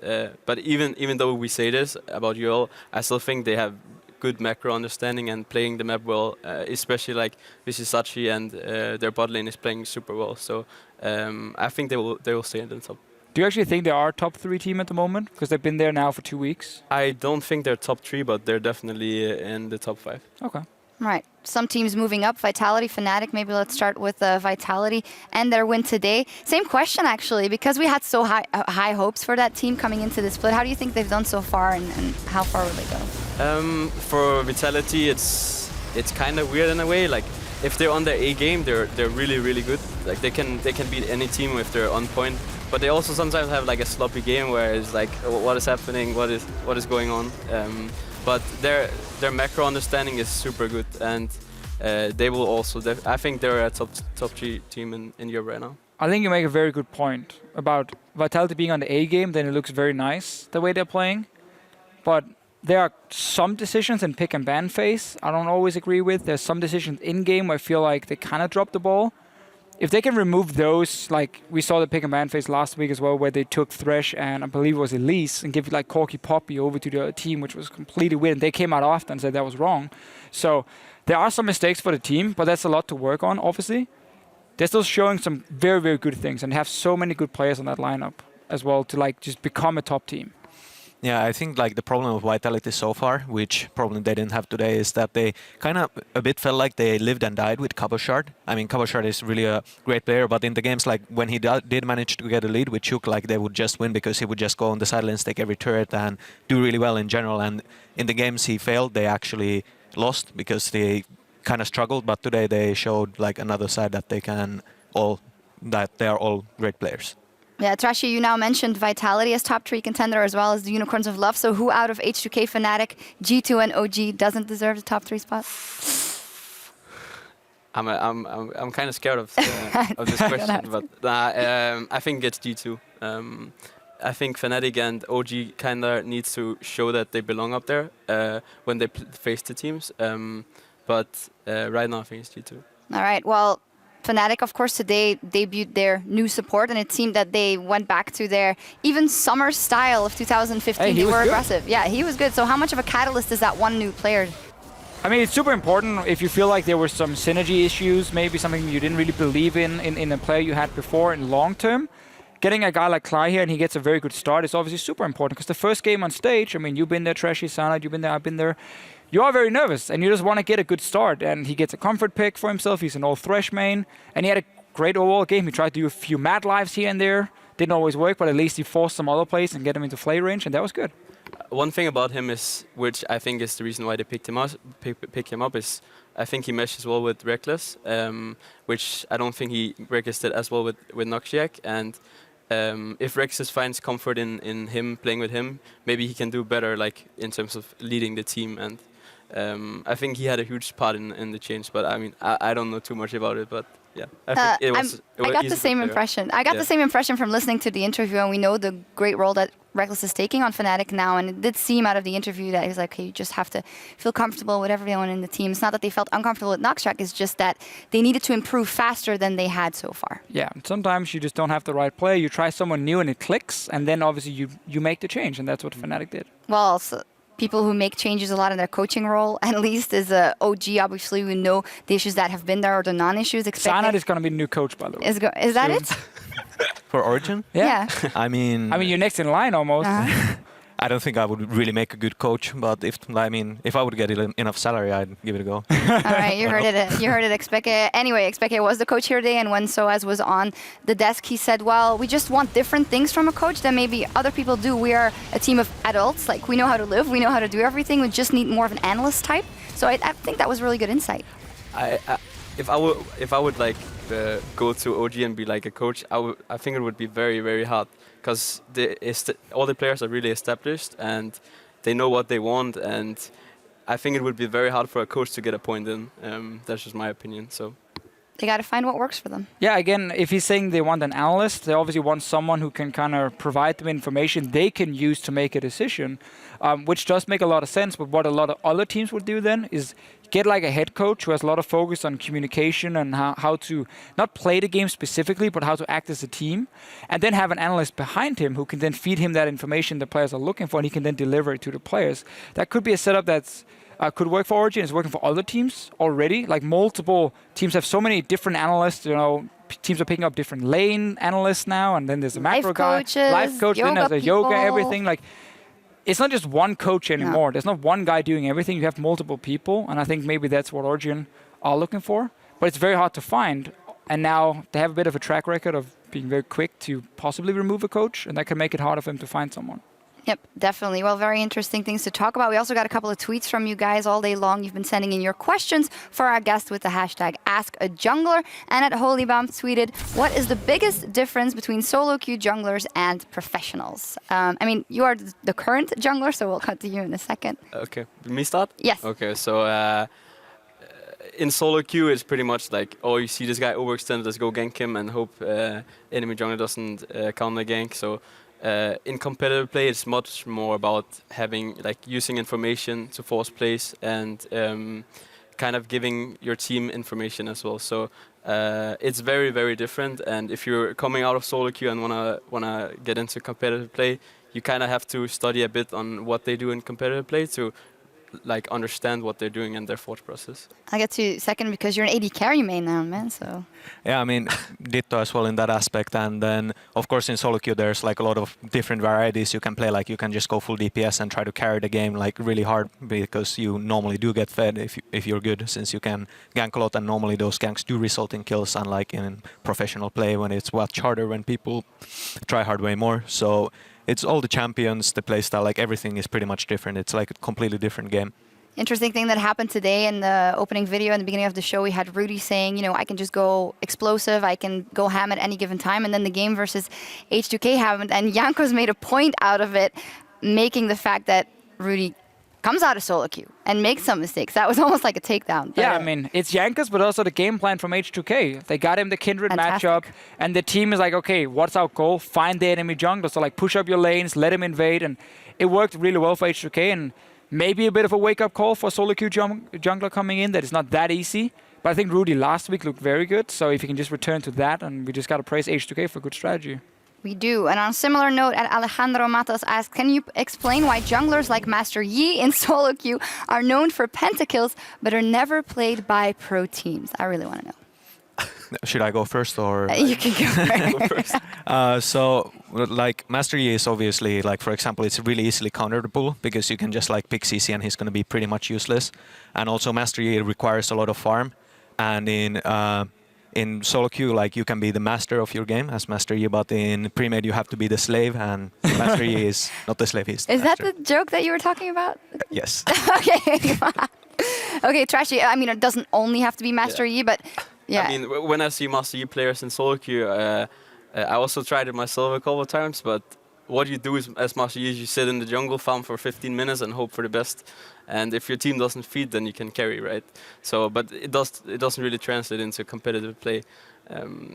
but even though we say this about UL, I still think they have good macro understanding and playing the map well, especially like Visisachi and their bot lane is playing super well. So I think they will stay in the top. Do you actually think they are top 3 team at the moment? Because they've been there now for 2 weeks. I don't think they're top 3, but they're definitely in the top 5. Okay. Right. Some teams moving up. Vitality, Fnatic. Maybe let's start with Vitality and their win today. Same question, actually, because we had so high hopes for that team coming into the split. How do you think they've done so far, and how far will they go? For Vitality, it's kind of weird in a way. Like, if they're on their A game, they're really, really good. Like, they can beat any team if they're on point. But they also sometimes have like a sloppy game where it's like, what is happening? What is going on? But their macro understanding is super good, and they will also. I think they're a top 3 team in Europe right now. I think you make a very good point about Vitality being on the A game. Then it looks very nice the way they're playing, but there are some decisions in pick and ban phase I don't always agree with. There's some decisions in game where I feel like they kind of drop the ball. If they can remove those, like we saw the pick and ban phase last week as well, where they took Thresh and I believe it was Elise and give like Corky Poppy over to the other team, which was completely weird. And they came out after and said that was wrong. So there are some mistakes for the team, but that's a lot to work on, obviously. They're still showing some very, very good things and have so many good players on that lineup as well to like just become a top team. Yeah, I think like the problem with Vitality so far, which probably they didn't have today, is that they kind of a bit felt like they lived and died with Cabochard. I mean, Cabochard is really a great player, but in the games like when he did manage to get a lead with Chuk, like they would just win because he would just go on the sidelines, take every turret and do really well in general. And in the games he failed, they actually lost because they kind of struggled. But today they showed like another side that they are all great players. Yeah, Trashy, you now mentioned Vitality as top 3 contender as well as the Unicorns of Love. So who out of H2K, Fnatic, G2 and OG doesn't deserve the top 3 spot? I'm kind of scared of this question, but I think it's G2. I think Fnatic and OG kind of needs to show that they belong up there when they face the teams. But right now, I think it's G2. All right, well, Fnatic, of course, today debuted their new support, and it seemed that they went back to their even summer style of 2015. Hey, they were good. aggressive. Yeah, he was good. So how much of a catalyst is that one new player? I mean, it's super important if you feel like there were some synergy issues, maybe something you didn't really believe in a player you had before in long term. Getting a guy like Cly here and he gets a very good start is obviously super important because the first game on stage, I mean, you've been there, Trashy, Sanad, you've been there, I've been there. You are very nervous and you just want to get a good start. And he gets a comfort pick for himself. He's an old Thresh main and he had a great overall game. He tried to do a few mad lives here and there. Didn't always work, but at least he forced some other plays and get him into play range, and that was good. One thing about him is, which I think is the reason why they picked him up, is I think he meshes well with Reckless, which I don't think he did as well with Noxiac. And if Rexus finds comfort in him playing with him, maybe he can do better, like in terms of leading the team. And I think he had a huge part in the change. But I mean, I don't know too much about it, but. Yeah, I think I got the same impression. I got the same impression from listening to the interview, and we know the great role that Reckless is taking on Fnatic now, and it did seem out of the interview that he was like, okay, you just have to feel comfortable with everyone in the team. It's not that they felt uncomfortable with Noxtrack, it's just that they needed to improve faster than they had so far. Yeah, sometimes you just don't have the right play. You try someone new and it clicks, and then obviously you make the change, and that's what Fnatic did. Well, people who make changes a lot in their coaching role, at least is OG. Obviously, we know the issues that have been there or the non-issues. Sanad is going to be the new coach, by the way. Is that it? For Origin? Yeah. I mean, you're next in line almost. I don't think I would really make a good coach, but if I would get enough salary, I'd give it a go. All right, you heard it. You heard it, Expeke. Anyway, Expeke was the coach here today, and when Soaz was on the desk, he said, well, we just want different things from a coach than maybe other people do. We are a team of adults. Like, we know how to live. We know how to do everything. We just need more of an analyst type. So I think that was really good insight. If I would like go to OG and be like a coach, I think it would be very, very hard. Because all the players are really established and they know what they want, and I think it would be very hard for a coach to get a point in. That's just my opinion. So they got to find what works for them. Yeah, again, if he's saying they want an analyst, they obviously want someone who can kind of provide them information they can use to make a decision, which does make a lot of sense. But what a lot of other teams would do then is get like a head coach who has a lot of focus on communication and how to not play the game specifically, but how to act as a team, and then have an analyst behind him who can then feed him that information the players are looking for, and he can then deliver it to the players. That could be a setup that's could work for Origin. It's working for other teams already. Like, multiple teams have so many different analysts. You know, teams are picking up different lane analysts now, and then there's a macro guy, life coach, then there's a yoga, everything. Like, it's not just one coach anymore. There's not one guy doing everything. You have multiple people, and I think maybe that's what Origin are looking for. But it's very hard to find, and now they have a bit of a track record of being very quick to possibly remove a coach, and that can make it harder for them to find someone. Yep, definitely. Well, very interesting things to talk about. We also got a couple of tweets from you guys all day long. You've been sending in your questions for our guest with the hashtag #AskAJungler. And at Holybomb tweeted, what is the biggest difference between solo queue junglers and professionals? I mean, you are the current jungler, so we'll cut to you in a second. Okay, me start? Yes. Okay, so in solo queue, it's pretty much like, oh, you see this guy overextended, let's go gank him and hope enemy jungler doesn't counter gank. So in competitive play, it's much more about using information to force plays and kind of giving your team information as well. So it's very, very different. And if you're coming out of solo queue and wanna get into competitive play, you kind of have to study a bit on what they do in competitive play to understand what they're doing in their thought process. I'll get to you second because you're an AD carry main now, man. So yeah, I mean, ditto as well in that aspect. And then, of course, in solo queue, there's like a lot of different varieties you can play. Like, you can just go full DPS and try to carry the game like really hard, because you normally do get fed if you're good, since you can gank a lot, and normally those ganks do result in kills, unlike in professional play when it's much harder, when people try hard way more. So it's all the champions, the playstyle, like everything is pretty much different. It's like a completely different game. Interesting thing that happened today in the opening video in the beginning of the show, we had Rudy saying, you know, I can just go explosive, I can go ham at any given time, and then the game versus H2K happened, and Jankos made a point out of it, making the fact that Rudy comes out of solo queue and makes some mistakes. That was almost like a takedown. Yeah, I mean, it's Jankos, but also the game plan from H2K. They got him the Kindred Fantastic. matchup, and the team is like, okay, what's our goal? Find the enemy jungler. So like push up your lanes, let him invade, and it worked really well for H2K, and maybe a bit of a wake-up call for solo queue jungler coming in, that it's not that easy. But I think Rudy last week looked very good, so if he can just return to that, and we just got to praise H2K for good strategy. We do. And on a similar note, Alejandro Matos asked, can you explain why junglers like Master Yi in solo queue are known for pentakills, but are never played by pro teams? I really want to know. Should I go first or? You can go first. So, like, Master Yi is obviously, like, for example, it's really easily counterable because you can just, like, pick CC and he's going to be pretty much useless. And also, Master Yi requires a lot of farm. And in solo queue, like, you can be the master of your game as Master Yi, but in pre-made, you have to be the slave, and Master Yi is not the slave, he's the Is that master. the joke that you were talking about? Yes. Okay. Okay, Trashy, I mean, it doesn't only have to be Master Yi, but yeah. I mean, when I see Master Yi players in solo queue, I also tried it myself a couple of times, but what you do is, as Master Yi, is you sit in the jungle, farm for 15 minutes and hope for the best. And if your team doesn't feed, then you can carry, right? So, but it doesn't really translate into competitive play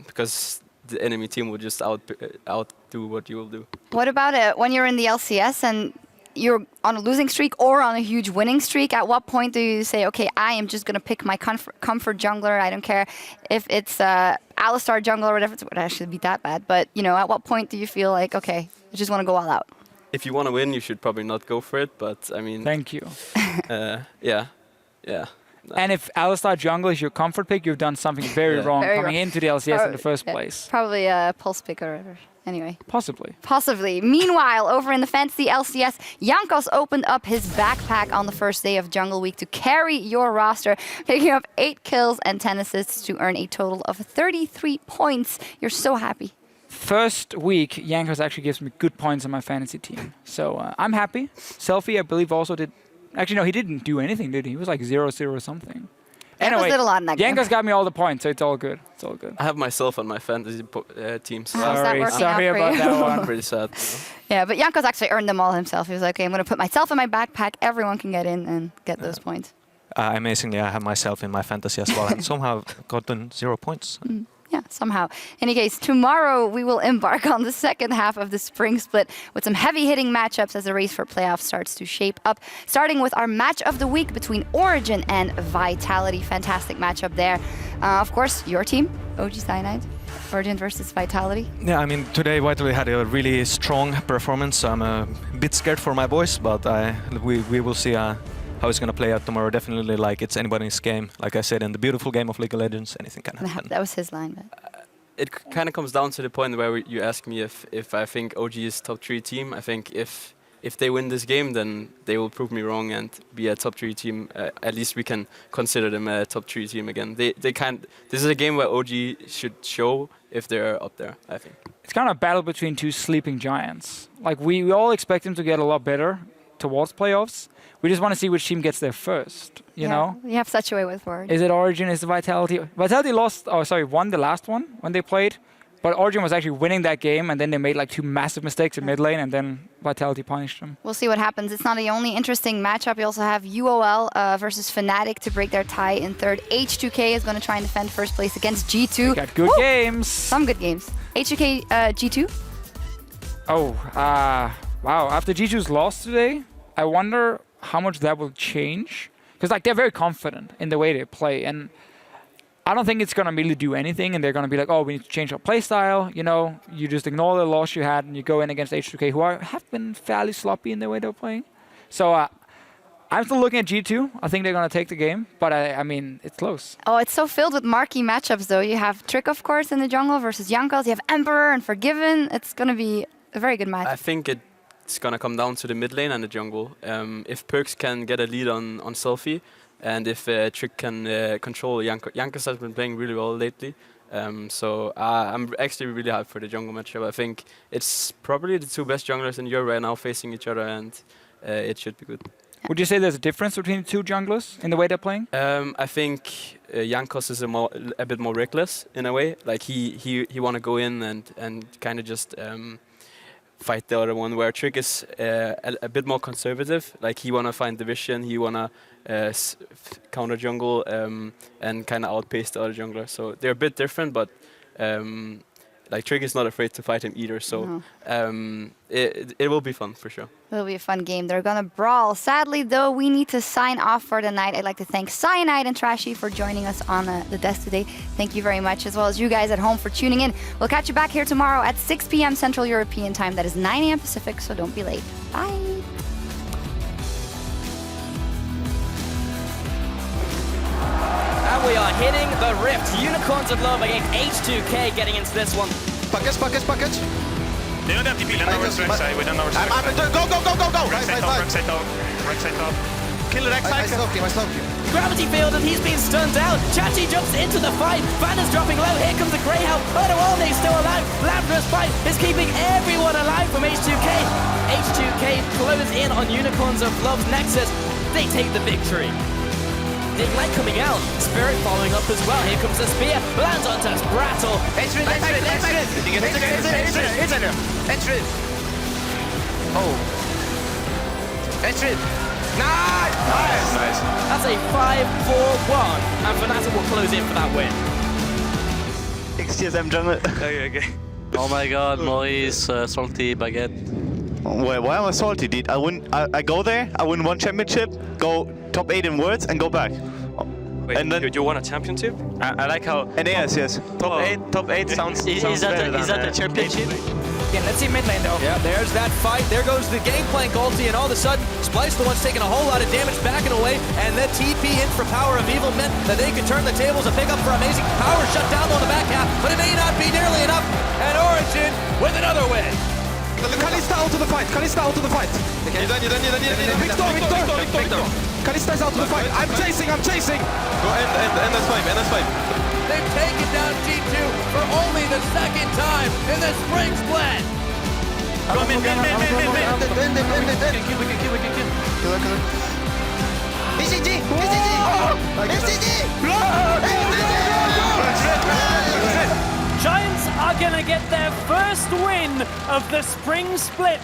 because the enemy team will just outdo what you will do. What about it when you're in the LCS and you're on a losing streak or on a huge winning streak? At what point do you say, okay, I am just going to pick my comfort jungler. I don't care if it's Alistar jungler or whatever. It would actually be that bad. But, you know, at what point do you feel like, okay, I just want to go all out? If you want to win, you should probably not go for it. But, I mean... Thank you. Yeah. And if Alistar jungle is your comfort pick, you've done something very wrong coming into the LCS in the first place. Probably a pulse pick or whatever. Anyway. Possibly. Meanwhile, over in the Fantasy LCS, Jankos opened up his backpack on the first day of Jungle Week to carry your roster, picking up 8 kills and 10 assists to earn a total of 33 points. You're so happy. First week, Jankos actually gives me good points on my fantasy team. So I'm happy. Selfie, I believe, also did... Actually, no, he didn't do anything, did he? He was like 0-0 something. Anyway, did a lot in that game. Jankos got me all the points, so it's all good. It's all good. I have myself on my fantasy team, so How's that working out sorry for about you? that one. I'm pretty sad. Yeah, but Jankos actually earned them all himself. He was like, okay, I'm going to put myself in my backpack. Everyone can get in and get those points. Amazingly, I have myself in my fantasy as well, and somehow gotten 0 points. Yeah, somehow. In any case, tomorrow we will embark on the second half of the spring split with some heavy-hitting matchups as the race for playoffs starts to shape up. Starting with our match of the week between Origin and Vitality. Fantastic matchup there. Of course, your team, OG Cyanide. Origin versus Vitality. Yeah, I mean, today Vitality had a really strong performance, so I'm a bit scared for my boys, but we will see how it's going to play out tomorrow. Definitely, like, it's anybody's game. Like I said, in the beautiful game of League of Legends, anything can happen. That was his line. But. It kind of comes down to the point where you ask me if I think OG is top 3 team. I think if they win this game, then they will prove me wrong and be a top 3 team. At least we can consider them a top 3 team again. They can't. This is a game where OG should show if they're up there, I think. It's kind of a battle between two sleeping giants. Like, we all expect them to get a lot better towards playoffs. We just want to see which team gets there first, you know? You have such a way with Origin. Is it Origin? Is it Vitality? Vitality won the last one when they played, but Origin was actually winning that game, and then they made like 2 massive mistakes in mid lane, and then Vitality punished them. We'll see what happens. It's not the only interesting matchup. You also have UOL versus Fnatic to break their tie in third. H2K is going to try and defend first place against G2. They got good games. Some good games. H2K, G2? Oh, wow. After G2's loss today, I wonder how much that will change. Because like they're very confident in the way they play. And I don't think it's going to really do anything. And they're going to be like, oh, we need to change our play style. You know, you just ignore the loss you had and you go in against H2K, who have been fairly sloppy in the way they're playing. So I'm still looking at G2. I think they're going to take the game. But I mean, it's close. Oh, it's so filled with marquee matchups, though. You have Trick, of course, in the jungle versus Jankos. You have Emperor and Forgiven. It's going to be a very good match. I think it's going to come down to the mid lane and the jungle. If Perks can get a lead on Selfie, and if Trick can control Jankos has been playing really well lately. So I'm actually really hyped for the jungle matchup. I think it's probably the 2 best junglers in Europe right now facing each other, and it should be good. Would you say there's a difference between the two junglers in the way they're playing? I think Jankos is a bit more reckless in a way. Like he want to go in and kind of just fight the other one. Where Trick is a bit more conservative. Like he want to find division. He want to counter jungle and kind of outpace the other jungler. So they're a bit different, but. Like Trick is not afraid to fight him either, so it will be fun for sure. It'll be a fun game. They're gonna brawl. Sadly, though, we need to sign off for the night. I'd like to thank Cyanide and Trashy for joining us on the desk today. Thank you very much, as well as you guys at home for tuning in. We'll catch you back here tomorrow at 6 p.m. Central European Time. That is 9 a.m. Pacific, so don't be late. Bye. And we are hitting the rift. Unicorns of Love against H2K getting into this one. Buckets. They don't have TP, land over right side. We don't know where Go! Right side top. Kill it, I slowed him. Gravity field and he's been stunned out. Chachi jumps into the fight. Vanna's dropping low. Here comes the Greyhound. Odoalne's still alive. Lazarus fight is keeping everyone alive from H2K. H2K close in on Unicorns of Love's Nexus. They take the victory. Ignite coming out, Spirit following up as well. Here comes the spear, lands onto Brattle. Entry. Oh. Entry. Nice. That's a 5-4-1, and Fnatic will close in for that win. XTSM jungle. Okay. Oh my god, Maurice, salty baguette. Why am I salty, dude? I go there, I win one championship, go top 8 in Worlds, and go back. Wait, and then you won a championship? I like how. And yes. Top 8 sounds. Is that the championship? Yeah, let's see mid lane though. Yeah, there's that fight. There goes the Gangplank ulti, and all of a sudden, Splice the one's taking a whole lot of damage backing away, and the TP in for Power of Evil meant that they could turn the tables and pick up for Amazing. Power shut down on the back half, but it may not be nearly enough, and Origin with another win. Kalista out to the fight. You're done. Victor. Kalista's out to the fight. I'm chasing. Go end that's 5. They've taken down G2 for only the second time in the Spring Split. Go mid. We can kill. BCG! Giants are going to get their first win of the Spring Split.